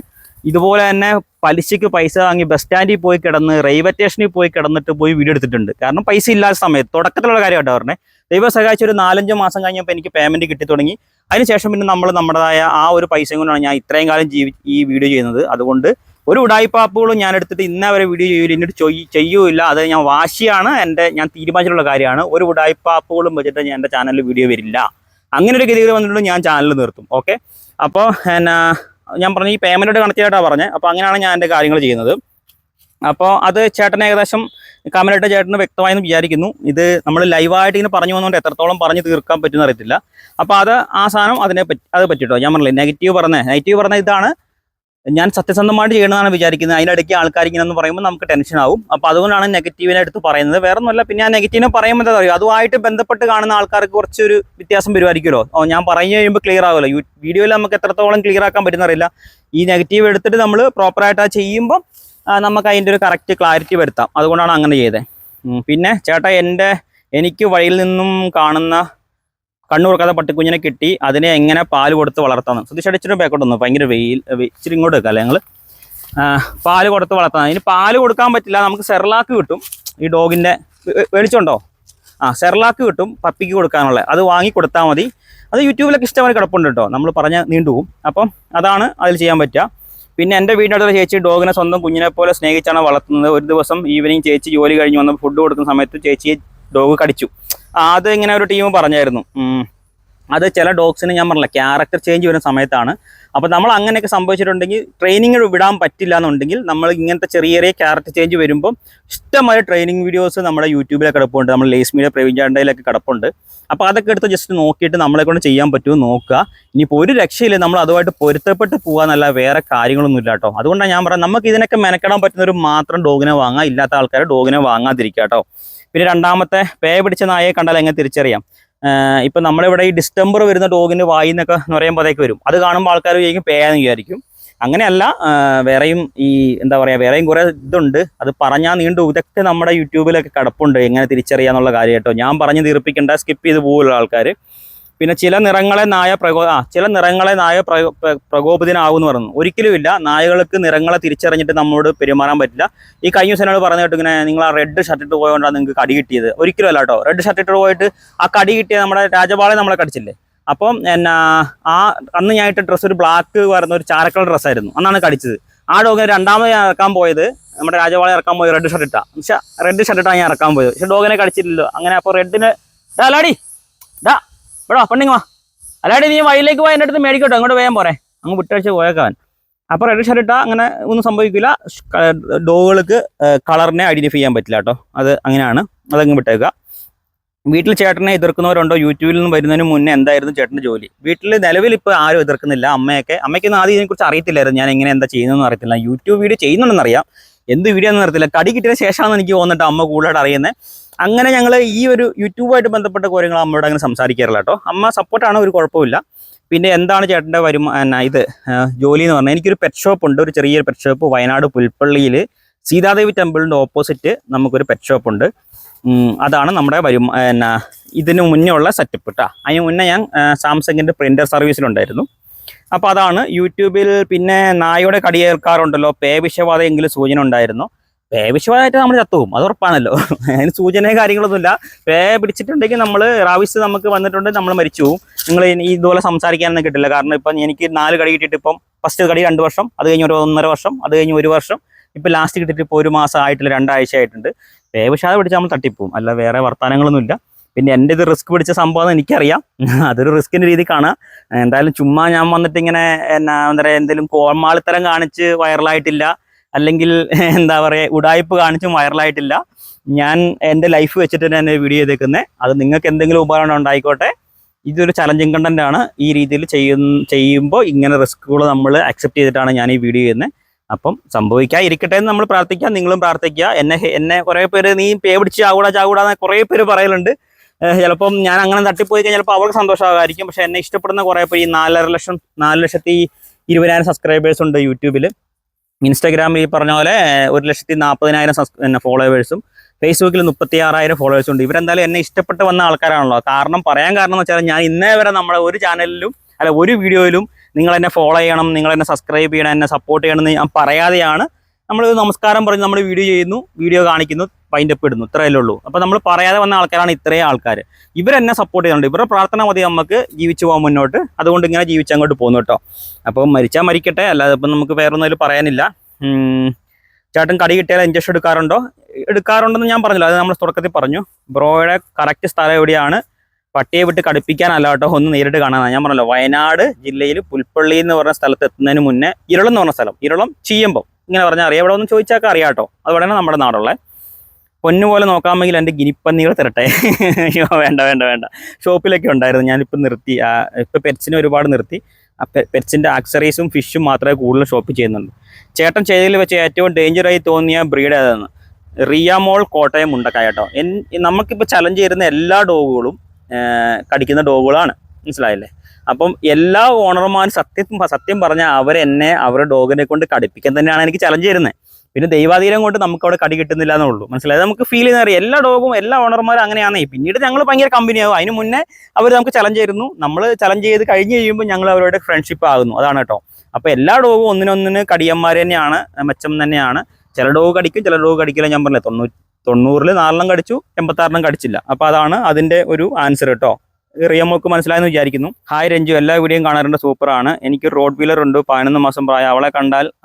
ഇതുപോലെ തന്നെ പലിശയ്ക്ക് പൈസ വാങ്ങി ബസ് സ്റ്റാൻഡിൽ പോയി കിടന്ന്, റെയിൽവേ സ്റ്റേഷനിൽ പോയി കിടന്നിട്ട് വീഡിയോ എടുത്തിട്ടുണ്ട്. കാരണം പൈസ ഇല്ലാത്ത സമയത്ത്, തുടക്കത്തിലുള്ള കാര്യം കേട്ടോ പറഞ്ഞേ. ദൈവം സഹായിച്ച് ഒരു 4-5 മാസം കഴിഞ്ഞപ്പോൾ എനിക്ക് പേയ്മെൻറ്റ് കിട്ടി തുടങ്ങി. അതിനുശേഷം പിന്നെ നമ്മൾ നമ്മുടേതായ ആ ഒരു പൈസയും കൊണ്ടാണ് ഞാൻ ഇത്രയും കാലം ഈ വീഡിയോ ചെയ്യുന്നത്. അതുകൊണ്ട് ഒരു ഉടായിപ്പാപ്പുകളും ഞാൻ എടുത്തിട്ട് ഇന്നേ വരെ വീഡിയോ ചെയ്യൂല, എന്നിട്ട് ചെയ്യൂല. അത് ഞാൻ വാശിയാണ്, ഞാൻ തീരുമാനിച്ചിട്ടുള്ള കാര്യമാണ്. ഒരു ഉടായിപ്പാപ്പുകളും വെച്ചിട്ട് ഞാൻ എൻ്റെ ചാനലിൽ വീഡിയോ വരില്ല. അങ്ങനെ ഒരു ഗതികൾ വന്നിട്ടുണ്ട്, ഞാൻ ചാനൽ നിർത്തും. ഓക്കെ, അപ്പോൾ ഞാൻ പറഞ്ഞു ഈ പേയ്മെൻറ്റോട് കണക്ട് ചെയ്തിട്ടാണ് പറഞ്ഞത്. അപ്പോൾ അങ്ങനെയാണ് ഞാൻ എൻ്റെ കാര്യങ്ങൾ ചെയ്യുന്നത്. അപ്പോൾ അത് ചേട്ടന് ഏകദേശം കമൻറ്റിട്ട ചേട്ടന് വ്യക്തമായെന്ന് വിചാരിക്കുന്നു. ഇത് നമ്മൾ ലൈവായിട്ട് ഇങ്ങനെ പറഞ്ഞു വന്നുകൊണ്ട് എത്രത്തോളം പറഞ്ഞു തീർക്കാൻ പറ്റുമെന്ന് അറിയത്തില്ല. അപ്പോൾ ആ സാധനം അത് പറ്റിട്ടോ. ഞാൻ പറഞ്ഞില്ലേ നെഗറ്റീവ് പറഞ്ഞ ഇതാണ് ഞാൻ സത്യസന്ധമായിട്ട് ചെയ്യണമെന്നാണ് വിചാരിക്കുന്നത്. അതിനിടയ്ക്ക് ആൾക്കാർ ഇങ്ങനെ എന്ന് പറയുമ്പോൾ നമുക്ക് ടെൻഷൻ ആവും. അപ്പോൾ അതുകൊണ്ടാണ് നെഗറ്റീവിനെ എടുത്ത് പറയുന്നത്, വേറെ ഒന്നുമല്ല. പിന്നെ ആ നെഗറ്റീവിനെ പറയുമ്പോൾ എന്താ പറയുക, അതുമായിട്ട് ബന്ധപ്പെട്ട് കാണുന്ന ആൾക്കാർക്ക് കുറച്ചൊരു വ്യത്യാസം വരുമായിരിക്കുമല്ലോ. ഞാൻ പറഞ്ഞു കഴിയുമ്പോൾ ക്ലിയർ ആകുമല്ലോ. വീഡിയോയിൽ നമുക്ക് എത്രത്തോളം ക്ലിയർ ആക്കാൻ പറ്റുന്നറിയില്ല. ഈ നെഗറ്റീവ് എടുത്തിട്ട് നമ്മൾ പ്രോപ്പറായിട്ട് ആ ചെയ്യുമ്പോൾ നമുക്ക് അതിൻ്റെ ഒരു കറക്റ്റ് ക്ലാരിറ്റി വരുത്താം. അതുകൊണ്ടാണ് അങ്ങനെ ചെയ്തത്. പിന്നെ ചേട്ടാ, എനിക്ക് വഴിയിൽ നിന്നും കാണുന്ന കണ്ണു കൊടുക്കാതെ പട്ടിക്കുഞ്ഞിനെ കിട്ടി, അതിനെ എങ്ങനെ പാല് കൊടുത്ത് വളർത്താമെന്ന്. ശ്രദ്ധിച്ചടിച്ചിട്ട് ബാക്കോട്ടൊന്ന് ഭയങ്കര ഇച്ചിരി ഇങ്ങോട്ട് വെക്കാം. ഞങ്ങൾ പാല് കൊടുത്ത് വളർത്താം. അതിന് പാല് കൊടുക്കാൻ പറ്റില്ല, നമുക്ക് സെർലാക്ക് കിട്ടും. ഈ ഡോഗിൻ്റെ മേടിച്ചുണ്ടോ? സെർലാക്ക് കിട്ടും പപ്പിക്ക് കൊടുക്കാനുള്ള, അത് വാങ്ങി കൊടുത്താൽ മതി. അത് യൂട്യൂബിലൊക്കെ ഇഷ്ടംപോലെ കിടപ്പുണ്ട് കേട്ടോ, നമ്മൾ പറഞ്ഞാൽ നീണ്ടുപോകും. അപ്പം അതാണ് അതിൽ ചെയ്യാൻ പറ്റുക. പിന്നെ എൻ്റെ വീടിനടുത്തുള്ള ചേച്ചി ഡോഗിനെ സ്വന്തം കുഞ്ഞിനെ പോലെ സ്നേഹിച്ചാണ് വളർത്തുന്നത്. ഒരു ദിവസം ഈവനിങ് ചേച്ചി ജോലി കഴിഞ്ഞ് വന്ന് ഫുഡ് കൊടുക്കുന്ന സമയത്ത് ചേച്ചിയെ ഡോഗ് കടിച്ചു. അത് ഇങ്ങനെ ഒരു ടീം പറഞ്ഞായിരുന്നു. അത് ചില ഡോഗ്സിന് ഞാൻ പറഞ്ഞില്ല ക്യാരക്ടർ ചേഞ്ച് വരുന്ന സമയത്താണ്. അപ്പോൾ നമ്മൾ അങ്ങനെയൊക്കെ സംഭവിച്ചിട്ടുണ്ടെങ്കിൽ ട്രെയിനിങ് വിടാൻ പറ്റില്ല എന്നുണ്ടെങ്കിൽ നമ്മൾ ഇങ്ങനത്തെ ചെറിയ ക്യാരക്ടർ ചേഞ്ച് വരുമ്പോൾ ഇഷ്ടമായ ട്രെയിനിങ് വീഡിയോസ് നമ്മുടെ യൂട്യൂബിലൊക്കെ കിടപ്പുണ്ട്, നമ്മൾ ലേസ് മീഡിയ പ്രവീൺ ചാണ്ടയിലൊക്കെ കിടപ്പുണ്ട്. അപ്പോൾ അതൊക്കെ എടുത്ത് ജസ്റ്റ് നോക്കിയിട്ട് നമ്മളെ കൊണ്ട് ചെയ്യാൻ പറ്റുമോ നോക്കുക. ഇനിയിപ്പോൾ ഒരു രക്ഷയില്ല, നമ്മൾ അതുമായിട്ട് പൊരുത്തപ്പെട്ട് പോകാന്നല്ല, വേറെ കാര്യങ്ങളൊന്നും ഇല്ല കേട്ടോ. അതുകൊണ്ടാണ് ഞാൻ പറയാം, നമുക്ക് ഇതിനൊക്കെ മെനക്കെടാൻ പറ്റുന്നവർ മാത്രം ഡോഗിനെ വാങ്ങാം, ഇല്ലാത്ത ആൾക്കാർ ഡോഗിനെ വാങ്ങാതിരിക്കുക കേട്ടോ. പിന്നെ രണ്ടാമത്തെ, പേ പിടിച്ച നായയെ കണ്ടാൽ എങ്ങനെ തിരിച്ചറിയാം? ഇപ്പം നമ്മളിവിടെ ഈ ഡിസ്റ്റംബർ വരുന്ന ഡോഗിന് വായിന്നൊക്കെ നുരയുമ്പോഴത്തേക്ക് വരും. അത് കാണുമ്പോൾ ആൾക്കാർ വിചാരിക്കും പേയെന്ന് വിചാരിക്കും. അങ്ങനെയല്ല, വേറെയും എന്താ പറയുക, വേറെയും കുറേ ഇതുണ്ട്. അത് പറഞ്ഞാൽ നീണ്ടു. ഇതൊക്കെ നമ്മുടെ യൂട്യൂബിലൊക്കെ കിടപ്പുണ്ട്, എങ്ങനെ തിരിച്ചറിയാന്നുള്ള കാര്യം കേട്ടോ. ഞാൻ പറഞ്ഞ് തീർപ്പിക്കേണ്ട, സ്കിപ്പ് ചെയ്ത് പോകുമല്ലോ ആൾക്കാർ. പിന്നെ ചില നിറങ്ങളെ നായ പ്രകോപിതനാവുമെന്ന് പറഞ്ഞു. ഒരിക്കലുമില്ല, നായകൾക്ക് നിറങ്ങളെ തിരിച്ചറിഞ്ഞിട്ട് നമ്മളോട് പെരുമാറാൻ പറ്റില്ല. ഈ കഴിഞ്ഞ ദിവസം എന്നോട് പറഞ്ഞു കേട്ടോ, ഇങ്ങനെ നിങ്ങൾ ആ റെഡ് ഷർട്ടിട്ട് പോയതുകൊണ്ടാണ് നിങ്ങൾക്ക് കടി കിട്ടിയത്. ഒരിക്കലും അല്ല കേട്ടോ. റെഡ് ഷർട്ടിട്ട് പോയിട്ട് ആ കടി കിട്ടിയ നമ്മുടെ രാജപാളെ നമ്മളെ കടിച്ചില്ലേ. അപ്പം അന്ന് ഞാൻ ഇട്ട ഡ്രസ്സ് ഒരു ബ്ലാക്ക് വരുന്ന ഒരു ചാരക്കളർ ഡ്രസ്സായിരുന്നു, അന്നാണ് കടിച്ചത്. ആ ഡോഗിനെ രണ്ടാമത് ഞാൻ ഇറക്കാൻ പോയത്, നമ്മുടെ രാജപാളെ ഇറക്കാൻ പോയത് റെഡ് ഷർട്ട് ഇട്ടാണ്. പക്ഷേ റെഡ് ഷർട്ട് ഇട്ടാണ് ഞാൻ ഇറക്കാൻ പോയത്, പക്ഷെ ഡോഗിനെ കടിച്ചില്ലല്ലോ. അങ്ങനെ അപ്പോൾ റെഡിന് ലാടി ഇവിടെ പെണ്ണിങ് വാ, അല്ലാണ്ട് നീ വഴിയിലേക്ക് പോയി എൻ്റെ അടുത്ത് മേടിക്കട്ടോ, അങ്ങോട്ട് വേഗം പോരെ, അങ്ങ് വിട്ടഴിച്ച് പോയേക്കാൻ. അപ്പോൾ റെഡ് ഷർട്ട് ഇട്ടാൽ അങ്ങനെ ഒന്നും സംഭവിക്കില്ല. ഡോഗുകൾക്ക് കളറിനെ ഐഡൻറ്റിഫൈ ചെയ്യാൻ പറ്റില്ല കേട്ടോ, അത് അങ്ങനെയാണ്, അതങ്ങ് വിട്ടേക്കുക. വീട്ടിൽ ചേട്ടനെ എതിർക്കുന്നവരുണ്ടോ? യൂട്യൂബിൽ നിന്ന് വരുന്നതിന് മുന്നേ എന്തായിരുന്നു ചേട്ടൻ്റെ ജോലി? വീട്ടിൽ നിലവിൽ ഇപ്പോൾ ആരും എതിർക്കുന്നില്ല. അമ്മയ്ക്കൊന്നും ആദ്യം ഇതിനെക്കുറിച്ച് അറിയത്തില്ലായിരുന്നു, ഞാൻ എങ്ങനെ എന്താ ചെയ്യുന്നതെന്ന് അറിയത്തില്ല. യൂട്യൂബ് വീഡിയോ ചെയ്യുന്നുണ്ടെന്ന് അറിയാം, എന്ത് വീഡിയോ എന്ന് അറിയത്തില്ല. കടി കിട്ടിയ ശേഷമാണ് എനിക്ക് തോന്നിട്ട് അമ്മ കൂടുതലായിട്ട് അറിയുന്നത്. അങ്ങനെ ഞങ്ങൾ ഈ ഒരു യൂട്യൂബുമായിട്ട് ബന്ധപ്പെട്ട കാര്യങ്ങൾ അമ്മയോട് അങ്ങനെ സംസാരിക്കാറില്ല കേട്ടോ. അമ്മ സപ്പോർട്ടാണ്, ഒരു കുഴപ്പമില്ല. പിന്നെ എന്താണ് ചേട്ടൻ്റെ ജോലി എന്ന് പറഞ്ഞാൽ, എനിക്കൊരു പെറ്റ് ഷോപ്പ് ഉണ്ട്, ഒരു ചെറിയൊരു പെറ്റ് ഷോപ്പ് വയനാട് പുൽപ്പള്ളിയിൽ സീതാദേവി ടെമ്പിളിൻ്റെ ഓപ്പോസിറ്റ് നമുക്കൊരു പെറ്റ് ഷോപ്പ് ഉണ്ട്. അതാണ് നമ്മുടെ ഇതിന് മുന്നേ ഉള്ള സെറ്റപ്പ് കേട്ടോ. അതിന് മുന്നേ ഞാൻ സാംസങ്ങിൻ്റെ പ്രിൻ്റർ സർവീസിലുണ്ടായിരുന്നു. അപ്പോൾ അതാണ് യൂട്യൂബിൽ. പിന്നെ നായയുടെ കടിയേൽക്കാറുണ്ടല്ലോ, പേവിഷബാധയെങ്കിലും സൂചന ഉണ്ടായിരുന്നു. പേവിഷബാധയായിട്ട് നമ്മൾ ചത്തുപോകും, അത് ഉറപ്പാണല്ലോ. അതിന് സൂചനയും കാര്യങ്ങളൊന്നുമില്ല. പേ പിടിച്ചിട്ടുണ്ടെങ്കിൽ നമ്മൾ റാവിസ് നമുക്ക് വന്നിട്ടുണ്ടെങ്കിൽ നമ്മൾ മരിച്ചു പോകും. നിങ്ങൾ ഇതുപോലെ സംസാരിക്കാനൊന്നും കിട്ടില്ല. കാരണം ഇപ്പം എനിക്ക് 4 കടി കിട്ടിയിട്ട് ഇപ്പം ഫസ്റ്റ് കടി 2 വർഷം, അത് കഴിഞ്ഞ് ഒരു 1.5 വർഷം, അത് കഴിഞ്ഞ് 1 വർഷം, ഇപ്പം ലാസ്റ്റ് കിട്ടിയിട്ട് ഇപ്പോൾ 1 മാസം ആയിട്ടില്ല, 2 ആഴ്ച ആയിട്ടുണ്ട്. പേവിഷബാധ പിടിച്ചാൽ നമ്മൾ തട്ടിപ്പോവും, അല്ല വേറെ വർത്തമാനങ്ങളൊന്നുമില്ല. പിന്നെ എൻ്റെ ഇത് റിസ്ക് പിടിച്ച സംഭവം എനിക്കറിയാം, അതൊരു റിസ്കിൻ്റെ രീതി കാണാം. എന്തായാലും ചുമ്മാ ഞാൻ വന്നിട്ട് ഇങ്ങനെ എന്താ പറയുക, എന്തെങ്കിലും കോമാളിത്തരം കാണിച്ച് വൈറലായിട്ടില്ല, അല്ലെങ്കിൽ എന്താ പറയുക ഉടായ്പ് കാണിച്ചും വൈറലായിട്ടില്ല. ഞാൻ എൻ്റെ ലൈഫ് വെച്ചിട്ട് തന്നെ വീഡിയോ ചെയ്തേക്കുന്നത്. അത് നിങ്ങൾക്ക് എന്തെങ്കിലും ഉപകരണം ഉണ്ടായിക്കോട്ടെ, ഇതൊരു ചലഞ്ചിങ് കണ്ടന്റ് ആണ്. ഈ രീതിയിൽ ചെയ്യുമ്പോൾ ഇങ്ങനെ റിസ്കുകൾ നമ്മൾ അക്സെപ്റ്റ് ചെയ്തിട്ടാണ് ഞാൻ ഈ വീഡിയോ ചെയ്യുന്നത്. അപ്പം സംഭവിക്കാതിരിക്കട്ടെ എന്ന് നമ്മൾ പ്രാർത്ഥിക്കുക, നിങ്ങളും പ്രാർത്ഥിക്കുക. എന്നെ കുറേ പേര് നീ പേ പിടിച്ച് ചാകൂടാന്ന് കുറേ പേര് പറയലുണ്ട്. ചിലപ്പം ഞാൻ അങ്ങനെ തട്ടിപ്പോയി കഴിഞ്ഞാൽ ചിലപ്പോൾ അവർക്ക് സന്തോഷമാകാമായിരിക്കും. പക്ഷെ എന്നെ ഇഷ്ടപ്പെടുന്ന കുറേ പേര്, ഈ 4,20,000 സബ്സ്ക്രൈബേഴ്സ് ഉണ്ട് യൂട്യൂബിൽ. ഇൻസ്റ്റാഗ്രാമിൽ ഈ പറഞ്ഞ പോലെ 1,40,000 ഫോളോവേഴ്സും, ഫേസ്ബുക്കിൽ 36,000 ഫോളോവേഴ്സും ഉണ്ട്. ഇവരെന്തായാലും എന്നെ ഇഷ്ടപ്പെട്ട് വന്ന ആൾക്കാരാണല്ലോ. പറയാൻ കാരണം എന്ന് വെച്ചാൽ, ഞാൻ ഇന്നേ വരെ നമ്മുടെ ഒരു ചാനലിലും ഒരു വീഡിയോയിലും നിങ്ങൾ എന്നെ ഫോളോ ചെയ്യണം, നിങ്ങൾ എന്നെ സബ്സ്ക്രൈബ് ചെയ്യണം, എന്നെ സപ്പോർട്ട് ചെയ്യണം എന്ന് ഞാൻ പറയാതെയാണ് നമ്മൾ നമസ്കാരം പറഞ്ഞ് നമ്മൾ വീഡിയോ ചെയ്യുന്നു, വീഡിയോ കാണിക്കുന്നു, വൈൻഡപ്പ് ഇടുന്നു, ഇത്രയല്ലേ ഉള്ളൂ. അപ്പോൾ നമ്മൾ പറയാതെ വന്ന ആൾക്കാരാണ് ഇത്രയും ആൾക്കാർ. ഇവരെന്നെ സപ്പോർട്ട് ചെയ്യുന്നുണ്ട്, ഇവരുടെ പ്രാർത്ഥന മതി നമുക്ക് ജീവിച്ചു പോകാൻ മുന്നോട്ട്. അതുകൊണ്ട് ഇങ്ങനെ ജീവിച്ചങ്ങോട്ട് പോകുന്നു കേട്ടോ. അപ്പോൾ മരിച്ചാൽ മരിക്കട്ടെ, അല്ലാതെ ഇപ്പം നമുക്ക് വേറൊന്നും പറയാനില്ല. ചേട്ടൻ കടി കിട്ടിയാൽ ഇഞ്ചക്ഷൻ എടുക്കാറുണ്ടെന്ന് ഞാൻ പറഞ്ഞില്ല, അത് നമ്മൾ തുടക്കത്തിൽ പറഞ്ഞു. ബ്രോയുടെ കറക്റ്റ് സ്ഥലം എവിടെയാണ്? പട്ടിയെ വിട്ട് കടുപ്പിക്കാനല്ല കേട്ടോ, ഒന്ന് നേരിട്ട് കാണാനാണ്. ഞാൻ പറഞ്ഞല്ലോ, വയനാട് ജില്ലയിൽ പുൽപ്പള്ളി എന്ന് പറഞ്ഞ സ്ഥലത്ത് എത്തുന്നതിന് മുന്നേ ഇരളം എന്ന് പറഞ്ഞ സ്ഥലം, ഇരളം ചീയമ്പം, ഇങ്ങനെ പറഞ്ഞാൽ അറിയാം. ഇവിടെ ഒന്ന് ചോദിച്ചാൽ അറിയാം കേട്ടോ. അതുപോലെയാണ് നമ്മുടെ നാടുള്ളത്. പൊന്നുപോലെ നോക്കാമെങ്കിൽ എൻ്റെ ഗിനിപ്പന്നികൾ തരട്ടെ. അയ്യോ വേണ്ട. ഷോപ്പിലൊക്കെ ഉണ്ടായിരുന്നു, ഞാനിപ്പോൾ നിർത്തി. ഇപ്പോൾ പെറ്റ്സിനെ ഒരുപാട് നിർത്തി. പെറ്റ്സിൻ്റെ ആക്സറീസും ഫിഷും മാത്രമേ കൂടുതൽ ഷോപ്പ് ചെയ്യുന്നുള്ളൂ. ചേട്ടൻ ചെയ്തതിൽ വെച്ച് ഏറ്റവും ഡേഞ്ചറായി തോന്നിയ ബ്രീഡ് ഏതാണ്? റിയാമോൾ, കോട്ടയം, മുണ്ടക്കായ കേട്ടോ. നമുക്കിപ്പോൾ ചലഞ്ച് ചെയ്യുന്ന എല്ലാ ഡോഗുകളും കടിക്കുന്ന ഡോഗുകളാണ്, മനസ്സിലായില്ലേ? അപ്പം എല്ലാ ഓണർമാരും സത്യം പറഞ്ഞാൽ അവരെന്നെ അവരുടെ ഡോഗിനെ കൊണ്ട് കടിപ്പിക്കാൻ തന്നെയാണ് എനിക്ക് ചലഞ്ച് തരുന്നത്. പിന്നെ ദൈവാധീനം കൊണ്ട് നമുക്ക് അവിടെ കടി കിട്ടുന്നില്ല എന്നുള്ളൂ, മനസ്സിലായത്? നമുക്ക് ഫീൽ ചെയ്യുന്ന അറിയാം, എല്ലാ ഡോഗും എല്ലാ ഓണർമാരും അങ്ങനെയാണ്. പിന്നീട് ഞങ്ങൾ ഭയങ്കര കമ്പനിയാകും. അതിന് മുന്നേ അവർ നമുക്ക് ചലഞ്ച് തരുന്നു, നമ്മൾ ചലഞ്ച് ചെയ്ത് കഴിഞ്ഞ് കഴിയുമ്പോൾ ഞങ്ങൾ അവരുടെ ഫ്രണ്ട്ഷിപ്പ് ആകുന്നു, അതാണ് കേട്ടോ. അപ്പോൾ എല്ലാ ഡോഗും ഒന്നിനൊന്നിന് കടിയന്മാർ തന്നെയാണ്, മെച്ചം തന്നെയാണ്. ചില ഡോഗ് കടിക്കും, ചില ഡോഗ് കടിക്കില്ല. ഞാൻ പറഞ്ഞില്ലേ, 90-ൽ 4 കടിച്ചു, 86 കടിച്ചില്ല. അപ്പോൾ അതാണ് അതിൻ്റെ ഒരു ആൻസർ കേട്ടോ. റിയമോക്ക് മനസ്സിലായെന്ന് വിചാരിക്കുന്നു. ഹായ് രഞ്ജു, എല്ലാ വീഡിയോയും കാണാറുണ്ട്, സൂപ്പറാണ്. എനിക്കൊരു റോഡ് വീലർ ഉണ്ട്, 11 മാസം പ്രായം.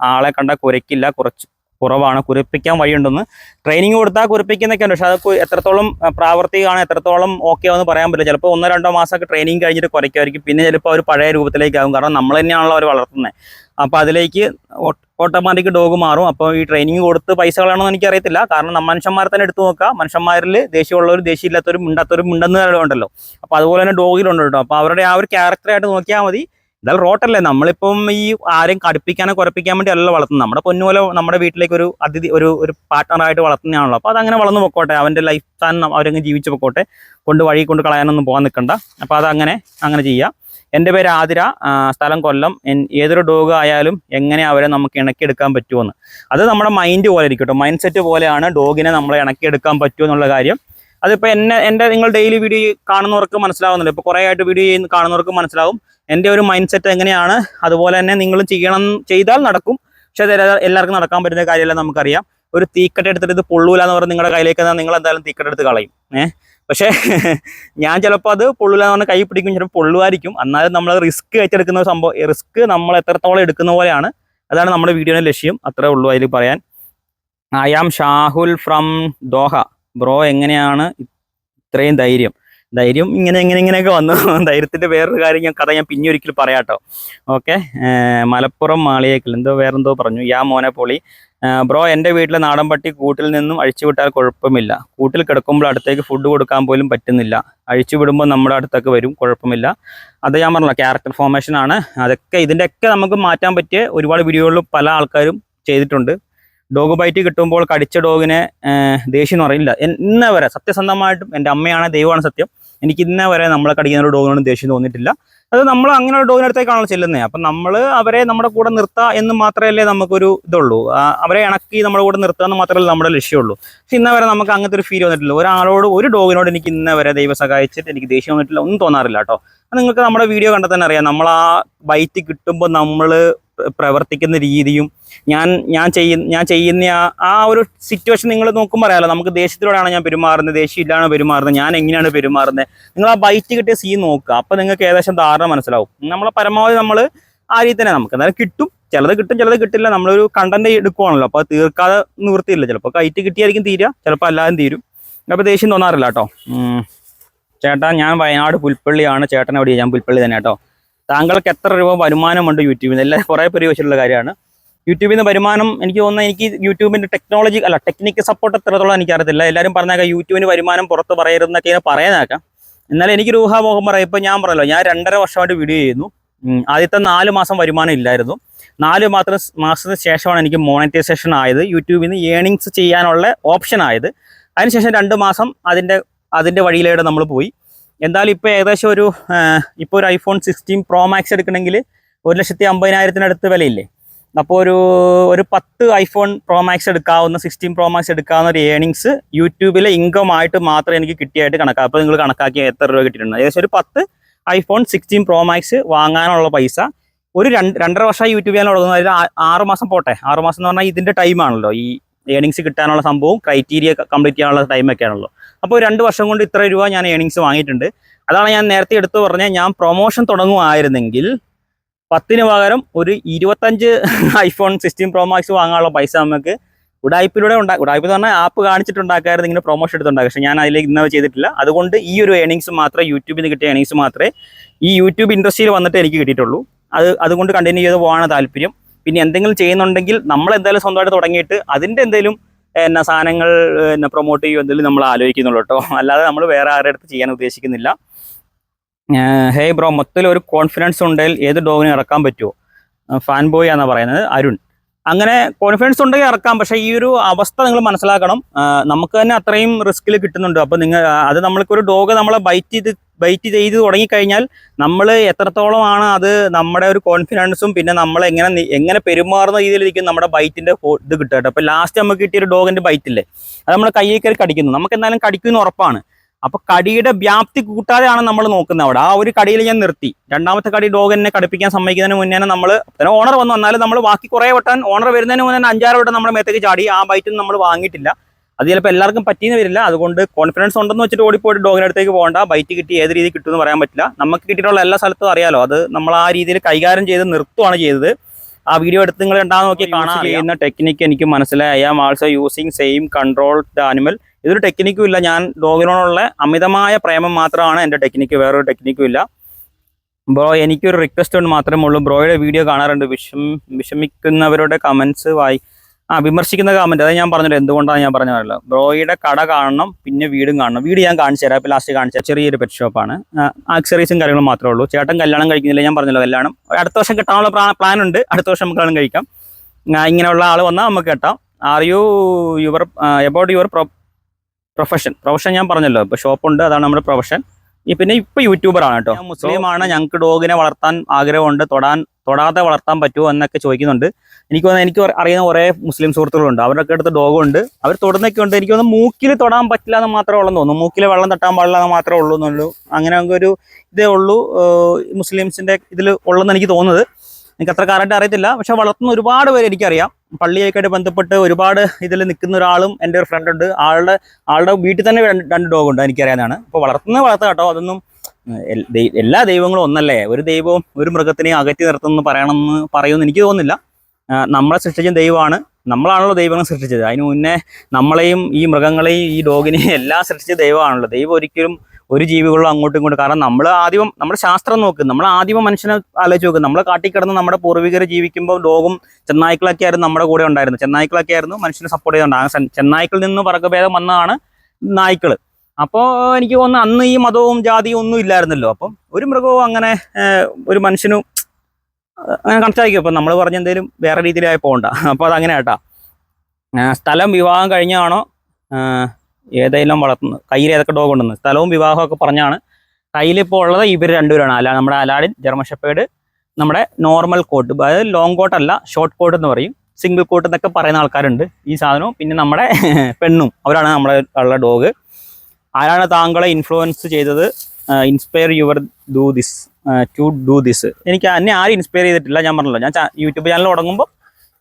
ആളെ കണ്ടാൽ കുരയ്ക്കില്ല, കുറവാണ്. കുറിപ്പിക്കാൻ വഴിയുണ്ടെന്ന് ട്രെയിനിങ് കൊടുത്താൽ കുറിപ്പിക്കുന്നൊക്കെ ഉണ്ട്. പക്ഷെ അത് എത്രത്തോളം പ്രാവർത്തികമാണ്, എത്രത്തോളം ഓക്കെ ആണെന്ന് പറയാൻ പറ്റില്ല. ചിലപ്പോൾ 1-2 മാസമൊക്കെ ട്രെയിനിങ് കഴിഞ്ഞിട്ട് കുരയ്ക്കുമായിരിക്കും. പിന്നെ ചിലപ്പോൾ അവർ പഴയ രൂപത്തിലേക്കാകും, കാരണം നമ്മൾ തന്നെയാണല്ലോ അവർ വളർത്തുന്നത്. അപ്പോൾ അതിലേക്ക് ഓട്ടോമാറ്റിക് ഡോഗ് മാറും. അപ്പോൾ ഈ ട്രെയിനിങ് കൊടുത്ത് പൈസ കളയണമെന്ന് എനിക്കറിയത്തില്ല. കാരണം മനുഷ്യന്മാരെ തന്നെ എടുത്തു നോക്കുക, മനുഷ്യന്മാരിൽ ദേഷ്യമുള്ളവരും ദേഷ്യമില്ലാത്തവരും ഉണ്ടെന്ന് ഉണ്ടല്ലോ. അപ്പോൾ അതുപോലെ തന്നെ ഡോഗിലുണ്ട് കേട്ടോ. അപ്പോൾ അവരുടെ ആ ഒരു ക്യാരക്ടറായിട്ട് നോക്കിയാൽ മതി. എന്തായാലും റോട്ടല്ലേ, നമ്മളിപ്പം ഈ ആരെയും കടുപ്പിക്കാനോ കുറപ്പിക്കാൻ വേണ്ടി അല്ല വളർത്തുന്നത്. നമ്മുടെ പൊന്നുപോലെ നമ്മുടെ വീട്ടിലേക്ക് ഒരു അതിഥി, ഒരു പാർട്ട്ണറായിട്ട് വളർത്തുന്നതാണല്ലോ. അപ്പോൾ അതങ്ങനെ വളർന്നു പൊക്കോട്ടെ, അവൻ്റെ ലൈഫ് സ്ഥാനം അവരങ്ങ് ജീവിച്ച് പൊക്കോട്ടെ, വഴി കൊണ്ട് കളയാനൊന്നും പോകാൻ നിൽക്കണ്ട. അപ്പോൾ അതങ്ങനെ ചെയ്യാം. എൻ്റെ പേര് ആതിര, സ്ഥലം കൊല്ലം. ഏതൊരു ഡോഗ് ആയാലും എങ്ങനെ അവരെ നമുക്ക് ഇണക്കിയെടുക്കാൻ പറ്റുമെന്ന്, അത് നമ്മുടെ മൈൻഡ് പോലെ ഇരിക്കും കേട്ടോ. മൈൻഡ് സെറ്റ് പോലെയാണ് ഡോഗിനെ നമ്മളെ ഇണക്കിയെടുക്കാൻ പറ്റുമെന്നുള്ള കാര്യം. അതിപ്പോൾ നിങ്ങൾ ഡെയിലി വീഡിയോ കാണുന്നവർക്ക് മനസ്സിലാവുന്നില്ല, ഇപ്പോൾ കുറേ ആയിട്ട് വീഡിയോ കാണുന്നവർക്ക് മനസ്സിലാവും എൻ്റെ ഒരു മൈൻഡ് സെറ്റ് എങ്ങനെയാണ്. അതുപോലെ തന്നെ നിങ്ങളും ചെയ്താൽ നടക്കും. പക്ഷെ അത് എല്ലാവർക്കും നടക്കാൻ പറ്റുന്ന കാര്യമല്ല, നമുക്കറിയാം. ഒരു തീക്കട്ട എടുത്തിട്ട് ഇത് പൊള്ളൂല എന്ന് പറഞ്ഞാൽ നിങ്ങളുടെ കയ്യിലേക്ക് നിങ്ങൾ എന്തായാലും തീക്കട്ട എടുത്ത് കളയും. പക്ഷേ ഞാൻ ചിലപ്പോൾ അത് പൊള്ളൂല എന്ന് പറഞ്ഞാൽ കൈ പിടിക്കും, ചിലപ്പോൾ പൊള്ളുമായിരിക്കും. എന്നാലും നമ്മൾ റിസ്ക് ഏറ്റെടുക്കുന്ന സംഭവം, റിസ്ക് നമ്മൾ എത്രത്തോളം എടുക്കുന്ന പോലെയാണ്. അതാണ് നമ്മുടെ വീഡിയോയുടെ ലക്ഷ്യം, അത്രേ ഉള്ളൂ അതിൽ പറയാൻ. I am Shahul from Doha. Bro എങ്ങനെയാണ് ഇത്രയും ധൈര്യം? ധൈര്യം ഇങ്ങനെയൊക്കെ വന്നു. ധൈര്യത്തിൻ്റെ വേറൊരു കാര്യം കഥ ഞാൻ പിന്നെ ഒരിക്കൽ പറയാം കേട്ടോ. ഓക്കെ. മലപ്പുറം മാളിയേക്കൽ വേറെന്തോ പറഞ്ഞു. യാ മോനെ പൊളി ബ്രോ, എൻ്റെ വീട്ടിലെ നാടൻ പട്ടി കൂട്ടിൽ നിന്നും അഴിച്ചു വിട്ടാൽ കുഴപ്പമില്ല. കൂട്ടിൽ കിടക്കുമ്പോൾ അടുത്തേക്ക് ഫുഡ് കൊടുക്കാൻ പോലും പറ്റുന്നില്ല. അഴിച്ചു വിടുമ്പോൾ നമ്മുടെ അടുത്തൊക്കെ വരും, കുഴപ്പമില്ല. അത് ഞാൻ പറഞ്ഞല്ലോ, ക്യാരക്ടർ ഫോർമേഷൻ ആണ്. അതൊക്കെ ഇതിൻ്റെയൊക്കെ നമുക്ക് മാറ്റാൻ പറ്റിയ ഒരുപാട് വീഡിയോകളിൽ പല ആൾക്കാരും ചെയ്തിട്ടുണ്ട്. ഡോഗ് ബൈറ്റ് കിട്ടുമ്പോൾ കടിച്ച ഡോഗിനെ ദേഷ്യം എന്ന് പറയില്ല. ഇന്ന വരെ സത്യസന്ധമായിട്ടും എൻ്റെ അമ്മയാണ് ദൈവമാണ് സത്യം, എനിക്ക് ഇന്ന വരെ നമ്മളെ കടിക്കുന്ന ഒരു ഡോഗിനോടും ദേഷ്യം തോന്നിയിട്ടില്ല. അത് നമ്മൾ അങ്ങനെ ഒരു ഡോഗിനടുത്തേക്കാണല്ലോ ചെല്ലുന്നത്. അപ്പം നമ്മൾ അവരെ നമ്മുടെ കൂടെ നിർത്തുക എന്ന് മാത്രമല്ലേ നമുക്കൊരു ഇതുള്ളൂ. അവരെ ഇണക്കി നമ്മുടെ കൂടെ നിർത്തുക എന്ന് മാത്രമല്ലേ നമ്മുടെ ലക്ഷ്യമുള്ളൂ. പക്ഷെ ഇന്ന വരെ നമുക്ക് അങ്ങനത്തെ ഒരു ഫീൽ വന്നിട്ടില്ല. ഒരാളോട്, ഒരു ഡോഗിനോട് എനിക്ക് ഇന്ന വരെ ദൈവം സഹായിച്ചിട്ട് എനിക്ക് ദേഷ്യം വന്നിട്ടില്ല, ഒന്നും തോന്നാറില്ല കേട്ടോ. നിങ്ങൾക്ക് നമ്മുടെ വീഡിയോ കണ്ടാൽ തന്നെ അറിയാം, നമ്മൾ ആ ബൈറ്റ് കിട്ടുമ്പോൾ നമ്മൾ പ്രവർത്തിക്കുന്ന രീതിയും ഞാൻ ചെയ്യുന്ന ആ ഒരു സിറ്റുവേഷൻ നിങ്ങൾ നോക്കുമ്പോൾ അറിയാലോ, നമുക്ക് ദേഷ്യത്തിലൂടെയാണ് ഞാൻ പെരുമാറുന്നത്, ദേഷ്യമില്ലാണ് പെരുമാറുന്നത്, ഞാൻ എങ്ങനെയാണ് പെരുമാറുന്നത്. നിങ്ങൾ ആ ബൈറ്റ് കിട്ടിയ സീൻ നോക്കുക, അപ്പോൾ നിങ്ങൾക്ക് ഏകദേശം ധാരണ മനസ്സിലാവും. നമ്മളെ പരമാവധി നമ്മൾ ആ രീതി തന്നെ, നമുക്ക് എന്തായാലും കിട്ടും, ചിലത് കിട്ടും ചിലത് കിട്ടില്ല. നമ്മളൊരു കണ്ടന്റ് എടുക്കുവാണല്ലോ, അപ്പോൾ അത് തീർക്കാതെ നിവൃത്തിയില്ല. ചിലപ്പോൾ കയറ്റ് കിട്ടിയായിരിക്കും തീരുക, ചിലപ്പോൾ അല്ലാതെ തീരും. അപ്പോൾ ദേഷ്യം തോന്നാറില്ല കേട്ടോ. ചേട്ടാ, ഞാൻ വയനാട് പുൽപ്പള്ളിയാണ്. ചേട്ടൻ എവിടെയാണ്? ഞാൻ പുൽപ്പള്ളി തന്നെ കേട്ടോ. താങ്കൾക്ക് എത്ര രൂപ വരുമാനമുണ്ട് യൂട്യൂബിൽ നിന്ന്? എല്ലാം കുറേ പേര് ചോദിച്ചിട്ടുള്ള കാര്യമാണ്. യൂട്യൂബിൽ നിന്ന് വരുമാനം എനിക്ക് തോന്നുന്നത്, എനിക്ക് യൂട്യൂബിൻ്റെ ടെക്നിക്കൽ സപ്പോർട്ട് എത്രത്തോളം എനിക്കറിയത്തില്ല. എല്ലാവരും പറഞ്ഞേക്കാം യൂട്യൂബിന് വരുമാനം പുറത്ത് പറയരുതെന്നൊക്കെ പറയാനേക്കാം. എന്നാലും എനിക്കൊരു ഊഹാപോഹം പറയാം. ഇപ്പം ഞാൻ പറഞ്ഞല്ലോ, ഞാൻ 2.5 വർഷമായിട്ട് വീഡിയോ ചെയ്യുന്നു. ആദ്യത്തെ 4 മാസം വരുമാനം ഇല്ലായിരുന്നു. 4 മാസത്തിന് ശേഷമാണ് എനിക്ക് മോണിറ്റൈസേഷൻ ആയത്, യൂട്യൂബിൽ നിന്ന് ഏണിങ്സ് ചെയ്യാനുള്ള ഓപ്ഷൻ ആയത്. അതിനുശേഷം 2 മാസം അതിൻ്റെ വഴിയിലൂടെ നമ്മൾ പോയി. എന്തായാലും ഇപ്പോൾ ഏകദേശം ഇപ്പോൾ ഒരു iPhone 16 Pro Max എടുക്കണമെങ്കിൽ 1,50,000 വിലയില്ലേ. അപ്പോൾ ഒരു 10 iPhone Pro Max എടുക്കാവുന്ന, 16 Pro Max എടുക്കാവുന്ന ഒരു ഏണിങ്സ് യൂട്യൂബിലെ ഇൻകം ആയിട്ട് മാത്രമേ എനിക്ക് കിട്ടിയായിട്ട് കണക്കാക്കാം. അപ്പോൾ നിങ്ങൾ കണക്കാക്കി എത്ര രൂപ കിട്ടിയിട്ടുണ്ട്? ഏകദേശം ഒരു 10 iPhone 16 Pro Max വാങ്ങാനുള്ള പൈസ ഒരു 2.5 വർഷമായി യൂട്യൂബ് ചാനൽ തുടങ്ങുന്നത്. അതിൽ 6 മാസം പോട്ടെ, 6 മാസം എന്ന് പറഞ്ഞാൽ ഇതിൻ്റെ ടൈമാണല്ലോ, ഈ ഏണിങ്സ് കിട്ടാനുള്ള സംഭവം, ക്രൈറ്റീരിയ കംപ്ലീറ്റ് ചെയ്യാനുള്ള ടൈമൊക്കെ ആണല്ലോ. അപ്പോൾ 2 വർഷം കൊണ്ട് ഇത്ര രൂപ ഞാൻ ഏണിങ്സ് വാങ്ങിയിട്ടുണ്ട്. അതാണ് ഞാൻ നേരത്തെ എടുത്തു പറഞ്ഞത്, ഞാൻ പ്രൊമോഷൻ തുടങ്ങുമായിരുന്നെങ്കിൽ 10 പകരം ഒരു 25 iPhone 16 Pro Max വാങ്ങാനുള്ള പൈസ നമുക്ക് ഉടായ്പിലൂടെ ഉടായ്പ എന്ന് പറഞ്ഞാൽ ആപ്പ് കാണിച്ചിട്ടുണ്ടാക്കായിരുന്നു, ഇങ്ങനെ പ്രൊമോഷൻ എടുത്തുണ്ടാക്കുക. പക്ഷേ ഞാൻ അതിലേക്ക് ഇന്നവ ചെയ്തിട്ടില്ല. അതുകൊണ്ട് ഈ ഒരു ഏണിങ്സ് മാത്രമേ, യൂട്യൂബിൽ നിന്ന് കിട്ടിയ ഏണിങ്സ് മാത്രമേ ഈ യൂട്യൂബ് ഇൻഡസ്ട്രിയിൽ വന്നിട്ട് എനിക്ക് കിട്ടിയിട്ടുള്ളൂ. അതുകൊണ്ട് കണ്ടിന്യൂ ചെയ്ത് പോകാനാണ് താല്പര്യം. പിന്നെ എന്തെങ്കിലും ചെയ്യുന്നുണ്ടെങ്കിൽ നമ്മൾ എന്തായാലും സ്വന്തമായിട്ട് തുടങ്ങിയിട്ട് അതിൻ്റെ എന്തെങ്കിലും സാധനങ്ങൾ പ്രൊമോട്ട് ചെയ്യുമോ എന്തെങ്കിലും നമ്മൾ ആലോചിക്കുന്നുള്ളൂ കേട്ടോ. അല്ലാതെ നമ്മൾ വേറെ ആരുടെ അടുത്ത് ചെയ്യാൻ ഉദ്ദേശിക്കുന്നില്ല. ഹേയ് ബ്രോ, മൊത്തത്തിൽ ഒരു കോൺഫിഡൻസ് ഉണ്ടെങ്കിൽ ഏത് ഡോഗിനെ ഇറക്കാൻ പറ്റുമോ? ഫാൻ ബോയ് എന്നാണ് പറയുന്നത് അരുൺ. അങ്ങനെ കോൺഫിഡൻസ് ഉണ്ടെങ്കിൽ ഇറക്കാം. പക്ഷേ ഈ ഒരു അവസ്ഥ നിങ്ങൾ മനസ്സിലാക്കണം, നമുക്ക് തന്നെ അത്രയും റിസ്കിൽ കിട്ടുന്നുണ്ട്. അപ്പോൾ അത് നമ്മൾക്കൊരു ഡോഗ് നമ്മളെ ബൈറ്റ് ചെയ്ത് തുടങ്ങിക്കഴിഞ്ഞാൽ നമ്മൾ എത്രത്തോളമാണ് അത് നമ്മുടെ ഒരു കോൺഫിഡൻസും പിന്നെ നമ്മൾ എങ്ങനെ പെരുമാറുന്ന രീതിയിലിരിക്കും നമ്മുടെ ബൈറ്റിൻ്റെ ഇത് കിട്ടുക കേട്ടോ. അപ്പോൾ ലാസ്റ്റ് നമുക്ക് കിട്ടിയൊരു ഡോഗിൻ്റെ ബൈറ്റില്ലേ, അത് നമ്മൾ കയ്യിൽ കയറി കടിക്കുന്നു, നമുക്ക് എന്തായാലും കടിക്കുമെന്ന് ഉറപ്പാണ്. അപ്പോൾ കടിയുടെ വ്യാപ്തി കൂട്ടാതെയാണ് നമ്മൾ നോക്കുന്നത് അവിടെ. ആ ഒരു കടിയിൽ ഞാൻ നിർത്തി. 2ാമത്തെ കടി ഡോഗിനെ കടിപ്പിക്കാൻ സമ്മതിക്കുന്നതിന് മുന്നേ നമ്മൾ ഓണർ വന്നാലും നമ്മൾ ബാക്കി കുറേ വട്ടം ഓണർ വരുന്നതിന് മുന്നേ 5-6 വട്ടം നമ്മുടെ മേത്തേക്ക് ചാടി. ആ ബൈറ്റൊന്നും നമ്മൾ വാങ്ങിയിട്ടില്ല. അത് ചിലപ്പോൾ എല്ലാവർക്കും പറ്റിയെന്ന് വരില്ല. അതുകൊണ്ട് കോൺഫിഡൻസ് ഉണ്ടെന്ന് വെച്ചിട്ട് ഓടിപ്പോയിട്ട് ഡോഗിനടുത്തേക്ക് പോകണ്ട. ബൈറ്റ് കിട്ടി ഏത് രീതിയിൽ കിട്ടുമെന്ന് പറയാൻ പറ്റില്ല. നമുക്ക് കിട്ടിയിട്ടുള്ള എല്ലാ സ്ഥലത്തും അറിയാലോ, അത് നമ്മൾ ആ രീതിയിൽ കൈകാര്യം ചെയ്ത് നിർത്തുകയാണ് ചെയ്തത്. ആ വീഡിയോ എടുത്ത് നിങ്ങൾ രണ്ടാമത് നോക്കി കാണാൻ ചെയ്യുന്ന ടെക്നിക്ക് എനിക്ക് മനസ്സിലായി. I am also using same control the animal. ഇതൊരു ടെക്നിക്കും ഇല്ല. ഞാൻ ഡോഗിനോടുള്ള അമിതമായ പ്രേമം മാത്രമാണ് എൻ്റെ ടെക്നിക്ക്, വേറൊരു ടെക്നിക്കും ഇല്ല. ബ്രോ, എനിക്കൊരു റിക്വസ്റ്റ് മാത്രമേ ഉള്ളൂ. ബ്രോയുടെ വീഡിയോ കാണാറുണ്ട്, വിഷമിക്കുന്നവരുടെ കമൻസ് വിമർശിക്കുന്ന കമൻറ്റ്, അത് ഞാൻ പറഞ്ഞില്ല എന്തുകൊണ്ടാണ് ഞാൻ പറഞ്ഞതല്ല. ബ്രോയുടെ കട കാണണം, പിന്നെ വീടും കാണണം. വീട് ഞാൻ കാണിച്ചു തരാം. ഇപ്പോൾ ലാസ്റ്റ് കാണിച്ച ചെറിയൊരു പെറ്റ് ഷോപ്പാണ്, ആക്സറീസും കാര്യങ്ങളും മാത്രമേ ഉള്ളൂ. ചേട്ടൻ കല്യാണം കഴിക്കുന്നില്ല, ഞാൻ പറഞ്ഞല്ലോ കല്യാണം അടുത്ത വർഷം കെട്ടാനുള്ള പ്ലാൻ ഉണ്ട്. അടുത്ത വർഷം നമുക്ക് കല്യാണം കഴിക്കാം. ഇങ്ങനെയുള്ള ആൾ വന്നാൽ നമുക്ക് കെട്ടാം. Are you about your profession ഞാൻ പറഞ്ഞല്ലോ, ഇപ്പോൾ ഷോപ്പുണ്ട്, അതാണ് നമ്മുടെ പ്രൊഫഷൻ. പിന്നെ ഇപ്പോൾ യൂട്യൂബറാണ് കേട്ടോ. മുസ്ലിമാണ്, ഞങ്ങൾക്ക് ഡോഗിനെ വളർത്താൻ ആഗ്രഹമുണ്ട്, തൊടാതെ വളർത്താൻ പറ്റുമോ എന്നൊക്കെ ചോദിക്കുന്നുണ്ട്. എനിക്ക് അറിയുന്ന കുറേ മുസ്ലിം സുഹൃത്തുക്കളുണ്ട്, അവരുടെ അടുത്ത് ഡോഗുണ്ട്, അവർ തൊടുന്നൊക്കെ ഉണ്ട്. എനിക്ക് തോന്നുന്നു മൂക്കിൽ തൊടാൻ പറ്റില്ല എന്ന് മാത്രമേ ഉള്ളൂ തോന്നുന്നു, മൂക്കിൽ വെള്ളം തട്ടാൻ പാടില്ല എന്ന് മാത്രമേ ഉള്ളൂ എന്നുള്ളൂ. അങ്ങനെ ഒരു ഇതേ ഉള്ളൂ മുസ്ലിംസിൻ്റെ ഇതിൽ ഉള്ളതെന്ന് എനിക്ക് തോന്നുന്നത്. എനിക്ക് അത്ര കറക്റ്റ് അറിയത്തില്ല. പക്ഷെ വളർത്തുന്ന ഒരുപാട് പേര് എനിക്കറിയാം. പള്ളിയൊക്കെയായിട്ട് ബന്ധപ്പെട്ട് ഒരുപാട് ഇതിൽ നിൽക്കുന്ന ഒരാളും എൻ്റെ ഒരു ഫ്രണ്ട് ഉണ്ട്. ആളുടെ വീട്ടിൽ തന്നെ 2 ഡോഗുണ്ട്, എനിക്കറിയാവുന്നതാണ്. അപ്പോൾ വളർത്താം കേട്ടോ. അതൊന്നും എല്ലാ ദൈവങ്ങളും ഒന്നല്ലേ. ഒരു ദൈവവും ഒരു മൃഗത്തിനെയും അകറ്റി നിർത്തുമെന്ന് പറയുമെന്ന് എനിക്ക് തോന്നുന്നില്ല. നമ്മളെ സൃഷ്ടിച്ച ദൈവമാണ്, നമ്മളാണല്ലോ ദൈവങ്ങൾ സൃഷ്ടിച്ചത്. അതിന് മുന്നേ നമ്മളെയും ഈ മൃഗങ്ങളെയും ഈ ഡോഗിനെയും എല്ലാം സൃഷ്ടിച്ച ദൈവമാണല്ലോ. ദൈവം ഒരിക്കലും ഒരു ജീവികളും അങ്ങോട്ടും ഇങ്ങോട്ടും. കാരണം നമ്മൾ ആദ്യം നമ്മുടെ ശാസ്ത്രം നോക്ക്, നമ്മൾ ആദ്യം മനുഷ്യനെ ആലോചിച്ച് നോക്ക്. നമ്മൾ കാട്ടിക്കിടന്ന് നമ്മുടെ പൂർവികർ ജീവിക്കുമ്പോൾ ഡോഗും ചെന്നായ്ക്കളൊക്കെ ആയിരുന്നു നമ്മുടെ കൂടെ ഉണ്ടായിരുന്നു. ചെന്നായ്ക്കളൊക്കെ ആയിരുന്നു മനുഷ്യനെ സപ്പോർട്ട് ചെയ്തുകൊണ്ട്. ചെന്നായ്ക്കളിൽ നിന്ന് വർഗ്ഗഭേദം വന്നതാണ് നായ്ക്കൾ. അപ്പോൾ എനിക്ക് തോന്നുന്നു അന്ന് ഈ മതവും ജാതിയും ഒന്നും ഇല്ലായിരുന്നല്ലോ. അപ്പം ഒരു മൃഗവും അങ്ങനെ ഒരു മനുഷ്യനും അങ്ങനെ കണക്റ്റായിരിക്കും. അപ്പം നമ്മൾ പറഞ്ഞ എന്തെങ്കിലും വേറെ രീതിയിലായി പോകണ്ട. അപ്പോൾ അതങ്ങനെ കേട്ടാ. സ്ഥലം വിവാഹം കഴിഞ്ഞാണോ ഏതെങ്കിലും വളർത്തുന്നത്, കയ്യിൽ ഏതൊക്കെ ഡോഗ് ഉണ്ടെന്ന് സ്ഥലവും വിവാഹമൊക്കെ പറഞ്ഞാണ്. കയ്യിലിപ്പോൾ ഉള്ളത് ഇവർ രണ്ടുപേരാണ്. നമ്മുടെ അലാഡിൻ ജർമ്മൻ ഷെപ്പേർഡ്, നമ്മുടെ നോർമൽ കോട്ട്, അതായത് ലോങ് കോട്ടല്ല ഷോർട്ട് കോട്ട് എന്ന് പറയും, സിംഗിൾ കോട്ട് എന്നൊക്കെ പറയുന്ന ആൾക്കാരുണ്ട് ഈ സാധനവും. പിന്നെ നമ്മുടെ പെണ്ണും, അവരാണ് നമ്മുടെ ഉള്ള ഡോഗ്. ആരാണ് താങ്കളെ ഇൻഫ്ലുവൻസ് ചെയ്തത്, inspire your do this to do this? എനിക്ക് എന്നെ ആരും ഇൻസ്പയർ ചെയ്തിട്ടില്ല. ഞാൻ പറഞ്ഞല്ലോ, ഞാൻ യൂട്യൂബ് ചാനൽ തുടങ്ങുമ്പോൾ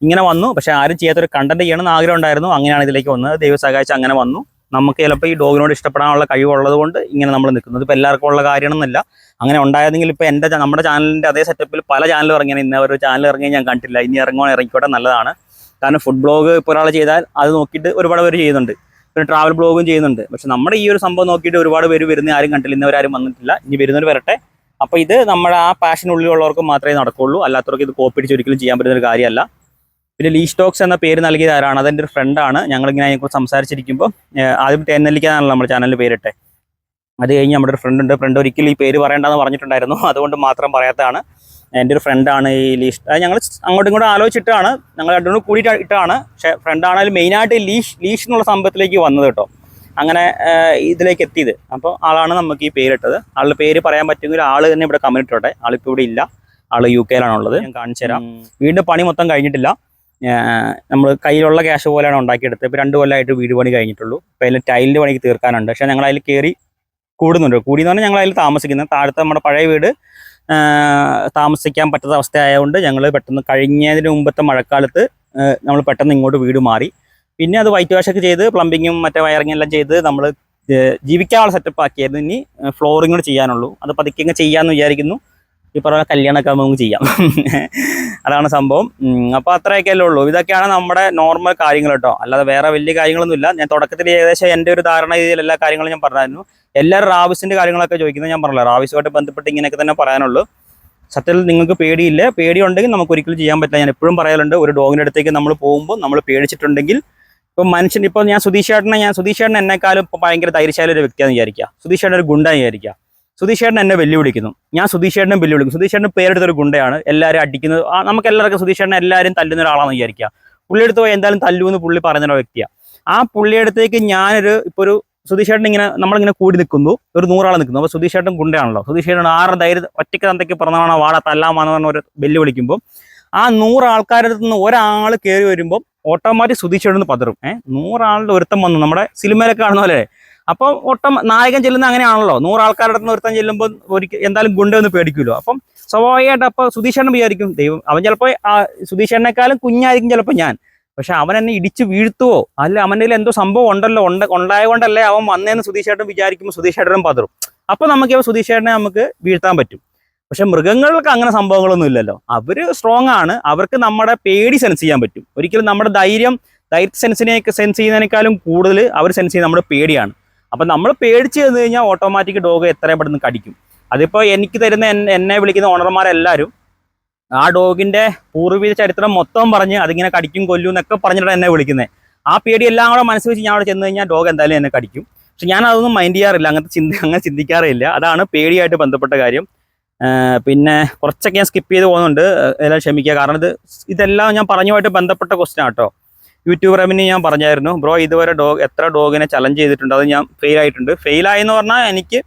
ഇങ്ങനെ വന്നു. പക്ഷേ ആരും ചെയ്യാത്തൊരു കണ്ടന്റ് ചെയ്യണമെന്ന് ആഗ്രഹം ഉണ്ടായിരുന്നു. അങ്ങനെയാണ് ഇതിലേക്ക് വന്നത്. ദൈവം സഹായിച്ച് അങ്ങനെ വന്നു. നമുക്ക് ചിലപ്പോൾ ഈ ഡോഗിനോട് ഇഷ്ടപ്പെടാനുള്ള കഴിവുള്ളത് കൊണ്ട് ഇങ്ങനെ നമ്മൾ നിൽക്കുന്നത്. ഇപ്പോൾ എല്ലാവർക്കും ഉള്ള കാര്യമൊന്നുമില്ല. അങ്ങനെ ഉണ്ടായതെങ്കിൽ ഇപ്പോൾ നമ്മുടെ ചാനലിൻ്റെ അതേ സെറ്റപ്പിൽ പല ചാനലും ഇറങ്ങിയാണ്. ഇന്ന് ഒരു ചാനൽ ഇറങ്ങി ഞാൻ കണ്ടില്ല. ഇനി ഇറങ്ങിക്കോട്ടെ, നല്ലതാണ്. കാരണം ഫുഡ് ബ്ലോഗ് ഇപ്പോൾ ഒരാൾ ചെയ്താൽ അത് നോക്കിയിട്ട് ഒരുപാട് പേര് ചെയ്യുന്നുണ്ട്. പിന്നെ ട്രാവൽ ബ്ലോഗും ചെയ്യുന്നുണ്ട്. പക്ഷെ നമ്മുടെ ഈ ഒരു സംഭവം നോക്കിയിട്ട് ഒരുപാട് പേര് വരുന്ന ആരും കണ്ടില്ല. ഇന്നവരാരും വന്നിട്ടില്ല. ഇനി വരുന്നവർ വരട്ടെ. അപ്പോൾ ഇത് നമ്മുടെ ആ പാഷനുള്ളിലുള്ളവർക്ക് മാത്രമേ നടക്കുള്ളൂ. അല്ലാത്തവർക്ക് ഇത് കോപ്പി അടിച്ച് ഒരിക്കലും ചെയ്യാൻ പറ്റുന്ന ഒരു കാര്യമല്ല. പിന്നെ ലീ സ്റ്റോക്സ് എന്ന പേര് നൽകിയത് ആരാണ്? അതെൻ്റെ ഒരു ഫ്രണ്ടാണ്. ഞങ്ങളിങ്ങനെ അതിനെക്കുറിച്ച് സംസാരിച്ചിരിക്കുമ്പോൾ ആദ്യം തേനെല്ലിക്കാനാണല്ലോ നമ്മുടെ ചാനലിൽ പേരിട്ടെ. അത് കഴിഞ്ഞ് നമ്മുടെ ഒരു ഫ്രണ്ട് ഉണ്ട്. ഫ്രണ്ട് ഒരിക്കലും ഈ പേര് പറയേണ്ടെന്ന് പറഞ്ഞിട്ടുണ്ടായിരുന്നു. അതുകൊണ്ട് മാത്രം പറയാത്തതാണ്. എൻ്റെ ഒരു ഫ്രണ്ടാണ് ഈ ലീഷ്. അത് ഞങ്ങൾ അങ്ങോട്ടും ഇങ്ങോട്ടും ആലോചിച്ചിട്ടാണ്, ഞങ്ങൾ രണ്ടുകൂടെ കൂടിയിട്ട് ഇട്ടാണ്. പക്ഷേ ഫ്രണ്ടാണെങ്കിൽ മെയിനായിട്ട് ലീഷ് എന്നുള്ള സംഭവത്തിലേക്ക് വന്നത് കേട്ടോ. അങ്ങനെ ഇതിലേക്ക് എത്തിയത്. അപ്പോൾ ആളാണ് നമുക്ക് ഈ പേരിട്ടത്. ആളുടെ പേര് പറയാൻ പറ്റുമെങ്കിൽ ആൾ തന്നെ ഇവിടെ കമൻറ്റ് ഇട്ടോട്ടെ. ആളിപ്പോൾ ഇവിടെ ഇല്ല, ആൾ UK യിലാണുള്ളത്. ഞാൻ കാണിച്ചു തരാം. വീടിൻ്റെ പണി മൊത്തം കഴിഞ്ഞിട്ടില്ല. നമ്മൾ കയ്യിലുള്ള ക്യാഷ് പോലെയാണ് ഉണ്ടാക്കിയെടുത്തത്. ഇപ്പോൾ 2 കൊല്ലമായിട്ട് വീട് പണി കഴിഞ്ഞിട്ടുള്ളൂ. അപ്പോൾ അതിൽ ടൈലിൻ്റെ പണിക്ക് തീർക്കാനുണ്ട്. പക്ഷേ ഞങ്ങൾ അതിൽ കയറി കൂടുന്നുണ്ട്. കൂടിയെന്ന് പറഞ്ഞാൽ ഞങ്ങൾ അതിൽ താമസിക്കുന്നത്. താഴത്തെ നമ്മുടെ പഴയ വീട് താമസിക്കാൻ പറ്റാത്ത അവസ്ഥയായതുകൊണ്ട് ഞങ്ങൾ പെട്ടെന്ന് കഴിഞ്ഞതിന് മുമ്പത്തെ മഴക്കാലത്ത് നമ്മൾ പെട്ടെന്ന് ഇങ്ങോട്ട് വീട് മാറി. പിന്നെ അത് വൈറ്റ് വാഷൊക്കെ ചെയ്ത് പ്ലംബിങ്ങും മറ്റേ വയറിങ്ങും എല്ലാം ചെയ്ത് നമ്മൾ ജീവിക്കാനുള്ള സെറ്റപ്പ് ആക്കിയായിരുന്നു. ഇനി ഫ്ലോറിങ് കൂടെ ചെയ്യാനുള്ളൂ. അത് പതുക്കെ ഇങ്ങനെ ചെയ്യാമെന്ന് വിചാരിക്കുന്നു. ഈ പറഞ്ഞ കല്യാണമൊക്കെ ആകുമ്പോൾ നമുക്ക് ചെയ്യാം. അതാണ് സംഭവം. അപ്പോൾ അത്രയൊക്കെയല്ലേ ഉള്ളൂ. ഇതൊക്കെയാണ് നമ്മുടെ നോർമൽ കാര്യങ്ങൾ കേട്ടോ. അല്ലാതെ വേറെ വലിയ കാര്യങ്ങളൊന്നുമില്ല. ഞാൻ തുടക്കത്തിൽ ഏകദേശം എൻ്റെ ഒരു ധാരണ രീതിയിൽ എല്ലാ കാര്യങ്ങളും ഞാൻ പറഞ്ഞായിരുന്നു. എല്ലാവരും റാവിസിൻ്റെ കാര്യങ്ങളൊക്കെ ചോദിക്കുന്നത് ഞാൻ പറഞ്ഞല്ലോ. റാവിസുമായിട്ട് ബന്ധപ്പെട്ട് ഇങ്ങനെയൊക്കെ തന്നെ പറയാനുള്ളൂ. സത്യത്തിൽ നിങ്ങൾക്ക് പേടിയില്ല, പേടിയുണ്ടെങ്കിൽ നമുക്ക് ഒരിക്കലും ചെയ്യാൻ പറ്റില്ല. ഞാൻ എപ്പോഴും പറയാറുണ്ട്, ഒരു ഡോഗിൻ്റെ അടുത്തേക്ക് നമ്മൾ പോകുമ്പോൾ നമ്മൾ പേടിച്ചിട്ടുണ്ടെങ്കിൽ, ഇപ്പം മനുഷ്യൻ, ഇപ്പോൾ ഞാൻ സുധീഷ് ചേട്ടൻ എന്നെക്കാളും ഇപ്പോൾ ഭയങ്കര ധൈര്യശാലി ഒരു വ്യക്തിയാണെന്ന് വിചാരിക്കുക. സുധീഷ് ചേട്ടൻ ഒരു ഗുണ്ടാന്ന് വിചാരിക്കുക. സുധീഷ് ചേട്ടൻ എന്നെ വെല്ലുവിളിക്കുന്നു, ഞാൻ സുധീഷ് ചേട്ടനെ വെല്ലുവിളിക്കും. സുധീഷ് ചേട്ടൻ പേരെടുത്തൊരു ഗുണ്ടയാണ്, എല്ലാവരും അടിക്കുന്നത്. നമുക്ക് എല്ലാവർക്കും സുധീഷ് ചേട്ടനെ എല്ലാവരും തല്ലുന്ന ഒരാളാണെന്ന് വിചാരിക്കുക. പുള്ളിയെടുത്ത് പോയി എന്തായാലും തല്ലുമെന്ന് പുള്ളി പറയുന്ന ഒരു വ്യക്തിയാണ്. ആ പുള്ളിയെടുത്തേക്ക് ഇപ്പോൾ ഒരു സുധീഷ് ചേട്ടൻ ഇങ്ങനെ നമ്മളിങ്ങനെ കൂടി നിൽക്കുന്നു, ഒരു 100 ആൾ നിൽക്കുന്നു. അപ്പോൾ സുധീഷ് ചേട്ടൻ ഗുണ്ടയാണല്ലോ. സുധീഷ് ചേട്ടൻ ആരുടെ ധൈര്യം ഒറ്റയ്ക്ക് തന്തയ്ക്ക് പറഞ്ഞാണോ വാട തല്ലാമാന്ന് പറഞ്ഞ ഒരു വെല്ലുവിളിക്കുമ്പോൾ ആ 100 ആൾക്കാരുടെ അടുത്ത് നിന്ന് ഒരാൾ കയറി വരുമ്പോൾ ഓട്ടോമാറ്റിക് സുധീഷ് ചേട്ടൻ പതറും. 100 ആളുടെ ഒരുത്തം വന്നു, നമ്മുടെ സിനിമയിലൊക്കെ കാണുന്ന പോലെ. അപ്പം നായകൻ ചെല്ലുന്ന അങ്ങനെയാണല്ലോ. 100 ആൾക്കാരുടെ അടുത്ത് നിന്ന് ഒരുത്തം ചെല്ലുമ്പോൾ എന്തായാലും ഗുണ്ടയൊന്നും പേടിക്കുമല്ലോ. അപ്പം സ്വാഭാവികമായിട്ട് അപ്പോൾ സുധീഷ് ചേട്ടൻ വിചാരിക്കും, ദൈവം അവൻ ചിലപ്പോൾ സുധീഷ് ചേട്ടനേക്കാളും കുഞ്ഞായിരിക്കും ചിലപ്പോൾ ഞാൻ. പക്ഷെ അവൻ എന്നെ ഇടിച്ച് വീഴ്ത്തുവോ, അല്ല അവൻ്റെ എന്തോ സംഭവം ഉണ്ടല്ലോ, ഉണ്ടായതുകൊണ്ടല്ലേ അവൻ വന്നേന്ന് സുധീഷ് ചേട്ടൻ വിചാരിക്കുമ്പോൾ സുധീഷ് ചേട്ടനും പതറും. അപ്പോൾ നമുക്ക് സുധീഷ് ചേട്ടനെ നമുക്ക് വീഴ്ത്താൻ പറ്റും. പക്ഷെ മൃഗങ്ങൾക്ക് അങ്ങനെ സംഭവങ്ങളൊന്നും ഇല്ലല്ലോ. അവർ സ്ട്രോങ് ആണ്, അവർക്ക് നമ്മുടെ പേടി സെൻസ് ചെയ്യാൻ പറ്റും. ഒരിക്കലും നമ്മുടെ ധൈര്യം സെൻസ് ചെയ്യുന്നതിനേക്കാളും കൂടുതൽ അവർ സെൻസ് ചെയ്യുന്നത് നമ്മുടെ പേടിയാണ്. അപ്പം നമ്മൾ പേടിച്ച് ചെന്ന് കഴിഞ്ഞാൽ ഓട്ടോമാറ്റിക് ഡോഗ് എത്രയും പെട്ടെന്ന് കടിക്കും. അതിപ്പോൾ എനിക്ക് തരുന്ന എന്നെ വിളിക്കുന്ന ഓണർമാരെല്ലാവരും ആ ഡോഗിൻ്റെ പൂർവ്വീക ചരിത്രം മൊത്തം പറഞ്ഞ് അതിങ്ങനെ കടിക്കും കൊല്ലും എന്നൊക്കെ പറഞ്ഞിട്ടാണ് എന്നെ വിളിക്കുന്നത്. ആ പേടി എല്ലാം കൂടെ മനസ്സിൽ വെച്ച് ഞാൻ അവിടെ ചെന്ന് കഴിഞ്ഞാൽ ഡോഗ് എന്തായാലും എന്നെ കടിക്കും. പക്ഷെ ഞാൻ അതൊന്നും മൈൻഡ് ചെയ്യാറില്ല, അങ്ങനെ ചിന്തിക്കാറില്ല. അതാണ് പേടിയായിട്ട് ബന്ധപ്പെട്ട കാര്യം. പിന്നെ കുറച്ചൊക്കെ ഞാൻ സ്കിപ്പ് ചെയ്ത് പോകുന്നുണ്ട്, എല്ലാം ക്ഷമിക്കുക. കാരണം ഇതെല്ലാം ഞാൻ പറഞ്ഞുമായിട്ട് ബന്ധപ്പെട്ട ക്വസ്റ്റ്യൻ ആട്ടോ. യൂട്യൂബ് റെവന്യൂ ഞാൻ പറഞ്ഞായിരുന്നു, ബ്രോ ഇതുവരെ എത്ര ഡോഗിനെ ചലഞ്ച് ചെയ്തിട്ടുണ്ട്, അത് ഞാൻ ഫെയിലായിട്ടുണ്ട്. ഫെയിലായെന്ന് പറഞ്ഞാൽ എനിക്ക്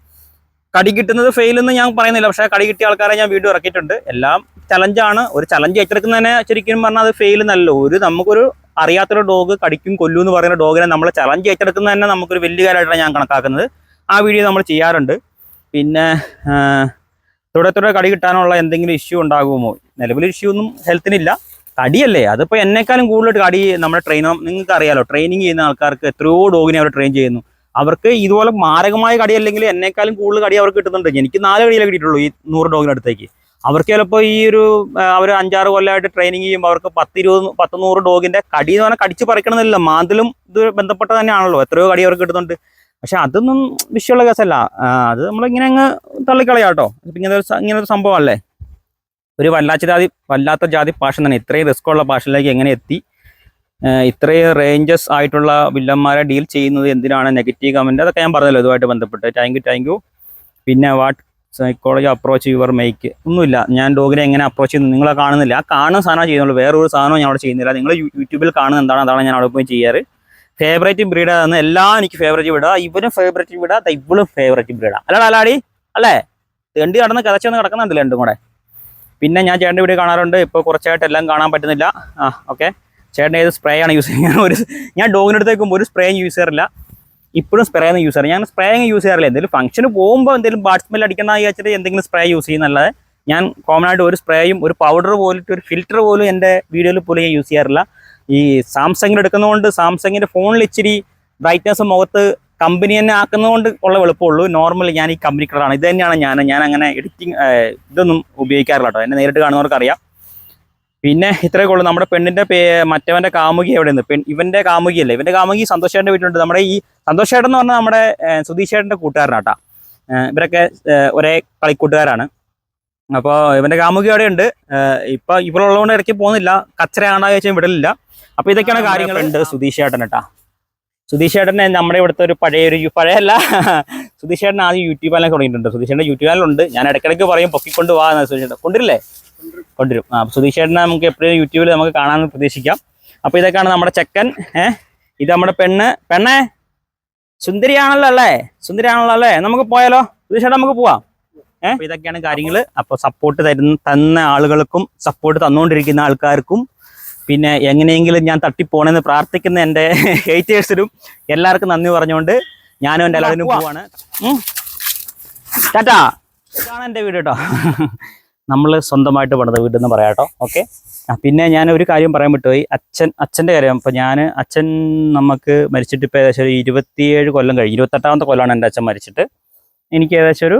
കടി കിട്ടുന്നത് ഫെയിലെന്ന് ഞാൻ പറയുന്നില്ല, പക്ഷേ കടി കിട്ടിയ ആൾക്കാരെ ഞാൻ വീഡിയോ ഇറക്കിയിട്ടുണ്ട്. എല്ലാം ചലഞ്ചാണ്. ഒരു ചലഞ്ച് ഏറ്റെടുക്കുന്നതിനെ ശരിക്കും പറഞ്ഞാൽ അത് ഫെയിൽ എന്നല്ലോ. നമുക്കൊരു അറിയാത്തൊരു ഡോഗ് കടിക്കും കൊല്ലും എന്ന് പറയുന്ന ഡോഗിനെ നമ്മൾ ചലഞ്ച് ഏറ്റെടുക്കുന്നത് തന്നെ നമുക്കൊരു വലിയ കാര്യമായിട്ടാണ് ഞാൻ കണക്കാക്കുന്നത്. ആ വീഡിയോ നമ്മൾ ചെയ്യാറുണ്ട്. പിന്നെ തുടരെ കടി കിട്ടാനുള്ള എന്തെങ്കിലും ഇഷ്യൂ ഉണ്ടാകുമോ? നിലവിൽ ഇഷ്യൂ ഒന്നും ഹെൽത്തിനില്ല. കടിയല്ലേ, അതിപ്പോൾ എന്നെക്കാളും കൂടുതൽ കടി നമ്മുടെ ട്രെയിനർ, നിങ്ങൾക്ക് അറിയാലോ, ട്രെയിനിങ് ചെയ്യുന്ന ആൾക്കാർക്ക് എത്രയോ ഡോഗിനെ അവർ ട്രെയിൻ ചെയ്യുന്നു. അവർക്ക് ഇതുപോലെ മാരകമായ കടി അല്ലെങ്കിൽ എന്നെക്കാളും കൂടുതൽ കടി അവർക്ക് കിട്ടുന്നുണ്ട്. എനിക്ക് 4 കടിയിലേ കിട്ടിയിട്ടുള്ളൂ ഈ 100 ഡോഗിനടുത്തേക്ക്. അവർക്ക് ചിലപ്പോൾ ഈ അവർ 5-6 കൊല്ലമായിട്ട് ട്രെയിനിങ് ചെയ്യുമ്പോൾ അവർക്ക് 10-20-100 ഡോഗിൻ്റെ കടി എന്ന് പറഞ്ഞാൽ കടിച്ച് പറിക്കണമെന്നില്ല, മാന്തലും ഇത് ബന്ധപ്പെട്ട് തന്നെയാണല്ലോ. എത്രയോ കടി അവർക്ക് കിട്ടുന്നുണ്ട്. പക്ഷെ അതൊന്നും വിഷയമുള്ള കേസല്ല. അത് നമ്മളിങ്ങനെ അങ്ങ് തള്ളിക്കളയാം കേട്ടോ. ഇങ്ങനെ ഒരു സംഭവമല്ലേ. ഒരു വല്ലാത്ത ജാതി പാഷൻ തന്നെ. ഇത്രയും റിസ്ക് ഉള്ള പാഷനിലേക്ക് എങ്ങനെ എത്തി, ഇത്രയും റേഞ്ചസ് ആയിട്ടുള്ള വില്ലന്മാരെ ഡീൽ ചെയ്യുന്നത് എന്തിനാണ്? നെഗറ്റീവ് കമൻറ്റ് അതൊക്കെ ഞാൻ പറഞ്ഞല്ലോ ഇതുമായിട്ട് ബന്ധപ്പെട്ട്. Thank you. പിന്നെ what psychology approach your make ഒന്നുമില്ല. ഞാൻ ഡോഗിനെ എങ്ങനെ അപ്രോച്ച് ചെയ്യുന്നു നിങ്ങളെ കാണുന്നില്ല. ആ കാണുന്ന സാധനം ചെയ്യുന്നുള്ളൂ, വേറൊരു സാധനവും ഞാൻ അവിടെ ചെയ്യുന്നില്ല. നിങ്ങൾ യൂട്യൂബിൽ കാണുന്ന എന്താണ് അതാണ് ഞാൻ അവിടെ പോയി ചെയ്യാറ്. ഫേവറേറ്റ് ബ്രീഡാന്ന് എല്ലാം എനിക്ക് ഫേവറേറ്റ് ബ്രീഡാ. ഇവനും ഫേവറേറ്റ് ബ്രീഡാ, ഇവളും ഫേവറേറ്റ് ബ്രീഡാ. അല്ലാടി അല്ലേ? തെണ്ടി കടന്ന് കതച്ചൊന്ന് കിടക്കുന്നുണ്ടല്ലോ രണ്ടും കൂടെ. പിന്നെ ഞാൻ ചേട്ടൻ്റെ വീഡിയോ കാണാറുണ്ട്. ഇപ്പോൾ കുറച്ചായിട്ട് എല്ലാം കാണാൻ പറ്റുന്നില്ല. ഓക്കെ. ചേട്ടൻ ഏത് സ്പ്രേ ആണ് യൂസ് ചെയ്യുന്നത്? ഞാൻ ഡോഗിനടുത്ത് വെക്കുമ്പോൾ ഒരു സ്പ്രേയും യൂസ് ചെയ്യാറില്ല. ഇപ്പോഴും സ്പ്രേ ഒന്നും യൂസ് ചെയ്യാറില്ല. ഞാൻ സ്പ്രേ യൂസ് ചെയ്യാറില്ല. എന്തെങ്കിലും ഫംഗ്ഷന് പോകുമ്പോൾ എന്തെങ്കിലും ബാഡ് സ്മെൽ അടിക്കണം വിചാരിച്ചിട്ട് എന്തെങ്കിലും സ്പ്രേ യൂസ് ചെയ്യുന്നല്ലാതെ ഞാൻ കോമൺ ആയിട്ട് ഒരു സ്പ്രേയും ഒരു പൗഡർ പോലിട്ട് ഒരു ഫിൽറ്റർ പോലും എൻ്റെ വീഡിയോയിൽ പോലും ഞാൻ യൂസ് ചെയ്യാറില്ല. ഈ സാംസങ്ങിൽ എടുക്കുന്നതുകൊണ്ട് സാംസങ്ങിൻ്റെ ഫോണിൽ ഇച്ചിരി ബ്രൈറ്റ്നസ് മുഖത്ത് കമ്പനി തന്നെ ആക്കുന്നതുകൊണ്ട് ഉള്ള എളുപ്പമുള്ളൂ. നോർമലി ഞാൻ ഈ കമ്പനി കളറാണ്. ഇത് തന്നെയാണ് ഞാൻ അങ്ങനെ എഡിറ്റിംഗ് ഇതൊന്നും ഉപയോഗിക്കാറില്ല കേട്ടോ. എന്നെ നേരിട്ട് കാണുന്നവർക്ക് അറിയാം. പിന്നെ ഇത്രയൊക്കെ ഉള്ളൂ. നമ്മുടെ പെണ്ണിൻ്റെ മറ്റവൻ്റെ കാമുകി എവിടെയെന്ന് ഇവൻ്റെ കാമുകിയല്ലേ. ഇവൻ്റെ കാമുകി സന്തോഷേട്ടൻ്റെ വീട്ടിലുണ്ട്. നമ്മുടെ ഈ സന്തോഷേട്ടൻ എന്ന് പറഞ്ഞാൽ നമ്മുടെ സുധീഷേട്ടൻ്റെ കൂട്ടുകാരനാട്ടാ. ഇവരൊക്കെ ഒരേ കളിക്കൂട്ടുകാരാണ്. അപ്പോൾ ഇവൻ്റെ കാമുകി അവിടെ ഉണ്ട്. ഇപ്പം ഇവളുള്ളതുകൊണ്ട് ഇടയ്ക്ക് പോകുന്നില്ല. കച്ചറ കാണാൻ വെച്ചാൽ വിടലില്ല. അപ്പോൾ ഇതൊക്കെയാണ് കാര്യങ്ങളുണ്ട്. സുധീഷേട്ടൻ കേട്ടാ. സുധീഷേട്ടനെ നമ്മുടെ ഇവിടുത്തെ ഒരു പഴയല്ല സുധീഷേട്ടൻ ആദ്യം യൂട്യൂബ് ചാനൽ തുടങ്ങിയിട്ടുണ്ട്. സുധീഷേട്ടൻ്റെ യൂട്യൂബ് ചാനലുണ്ട്. ഞാൻ ഇടയ്ക്കിടയ്ക്ക് പറയും പൊക്കിക്കൊണ്ട് വാ എന്ന്. സുധീഷേട്ടൻ കൊണ്ടുവരില്ലേ? കൊണ്ടുവരും. സുധീഷേട്ടനെ നമുക്ക് എപ്പോഴും യൂട്യൂബിൽ നമുക്ക് കാണാമെന്ന് പ്രതീക്ഷിക്കാം. അപ്പോൾ ഇതൊക്കെയാണ് നമ്മുടെ ചെക്കൻ. ഇത് നമ്മുടെ പെണ്ണേ സുന്ദരിയാണല്ലോ അല്ലേ? നമുക്ക് പോയാലോ സുധീഷേട്ടൻ? നമുക്ക് പോവാം. അപ്പോൾ ഇതൊക്കെയാണ് കാര്യങ്ങൾ. അപ്പോൾ സപ്പോർട്ട് തന്ന ആളുകൾക്കും സപ്പോർട്ട് തന്നുകൊണ്ടിരിക്കുന്ന ആൾക്കാർക്കും പിന്നെ എങ്ങനെയെങ്കിലും ഞാൻ തട്ടിപ്പോണെന്ന് പ്രാർത്ഥിക്കുന്ന എൻ്റെ ഹേറ്റേഴ്സിനും എല്ലാവർക്കും നന്ദി പറഞ്ഞുകൊണ്ട് ഞാനും എൻ്റെ എല്ലാവരും പോവാണ്. ടാറ്റാ. ഇതാണ് എൻ്റെ വീട് കേട്ടോ. നമ്മൾ സ്വന്തമായിട്ട് പണിത വീടെന്ന് പറയാം കേട്ടോ. ഓക്കെ. പിന്നെ ഞാൻ ഒരു കാര്യം പറയാൻ വിട്ടുപോയി. അച്ഛൻ്റെ കാര്യം. അപ്പോൾ അച്ഛൻ നമുക്ക് മരിച്ചിട്ട് ഇപ്പോൾ ഏകദേശം ഒരു 27 കൊല്ലം കഴിഞ്ഞു. 28ാമത്തെ കൊല്ലമാണ് എൻ്റെ അച്ഛൻ മരിച്ചിട്ട്. എനിക്ക് ഏകദേശം ഒരു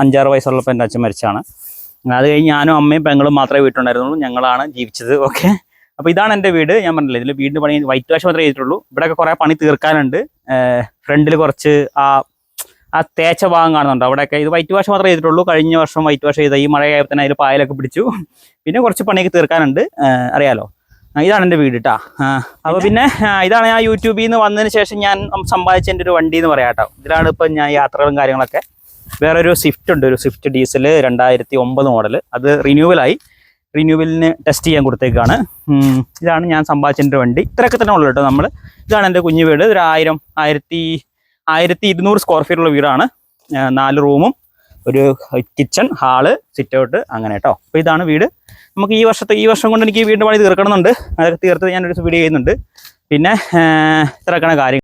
5-6 വയസ്സുള്ളപ്പോൾ എൻ്റെ അച്ഛൻ മരിച്ചാണ്. അത് കഴിഞ്ഞ് ഞാനും അമ്മയും പെങ്ങളും മാത്രമേ വീട്ടിലുണ്ടായിരുന്നുള്ളൂ. ഞങ്ങളാണ് ജീവിച്ചത്. ഓക്കെ. അപ്പോൾ ഇതാണ് എൻ്റെ വീട്. ഞാൻ പറഞ്ഞില്ലേ, ഇതിൽ വീടിന് പണി വൈറ്റ് വാഷ് മാത്രമേ ചെയ്തിട്ടുള്ളൂ. ഇവിടെയൊക്കെ കുറേ പണി തീർക്കാനുണ്ട്. ഫ്രണ്ടിൽ കുറച്ച് ആ തേച്ച ഭാഗം കാണുന്നുണ്ട്. അവിടെയൊക്കെ ഇത് വൈറ്റ് വാഷ് മാത്രമേ ചെയ്തിട്ടുള്ളൂ. കഴിഞ്ഞ വർഷം വൈറ്റ് വാഷ് ചെയ്ത ഈ മഴയായപ്പോൾ തന്നെ അതിൽ പായലൊക്കെ പിടിച്ചു. പിന്നെ കുറച്ച് പണിയൊക്കെ തീർക്കാനുണ്ട്. അറിയാലോ. ഇതാണ് എൻ്റെ വീട് കേട്ടോ. അപ്പോൾ പിന്നെ ഇതാണ് ഞാൻ യൂട്യൂബിൽ നിന്ന് വന്നതിന് ശേഷം ഞാൻ സമ്പാദിച്ച എൻ്റെ ഒരു വണ്ടി എന്ന് പറയാം കേട്ടോ. ഇതിലാണ് ഇപ്പം ഞാൻ യാത്രകളും കാര്യങ്ങളൊക്കെ. വേറൊരു സ്വിഫ്റ്റ് ഉണ്ട്. ഒരു സ്വിഫ്റ്റ് ഡീസൽ 2009 മോഡൽ. അത് റിന്യൂവലിന് ടെസ്റ്റ് ചെയ്യാൻ കൊടുത്തേക്കാണ്. ഇതാണ് ഞാൻ സമ്പാദിച്ച എൻ്റെ വണ്ടി. ഇത്രയൊക്കെ തന്നെ ഉള്ളൂ കേട്ടോ. ഇതാണ് എൻ്റെ കുഞ്ഞു വീട്. ഒരു 1200 സ്ക്വയർ ഫീറ്റുള്ള വീടാണ്. 4 റൂമും ഒരു കിച്ചൺ, ഹാള്, സിറ്റ് ഔട്ട് അങ്ങനെ കേട്ടോ. അപ്പോൾ ഇതാണ് വീട്. നമുക്ക് ഈ വർഷം കൊണ്ട് എനിക്ക് വീടിൻ്റെ പണി തീർക്കണമെന്നുണ്ട്. അതൊക്കെ തീർത്ത് ഞാനൊരു വീഡിയോ ചെയ്യുന്നുണ്ട്. പിന്നെ ഇത്രയൊക്കെയാണ് കാര്യങ്ങൾ.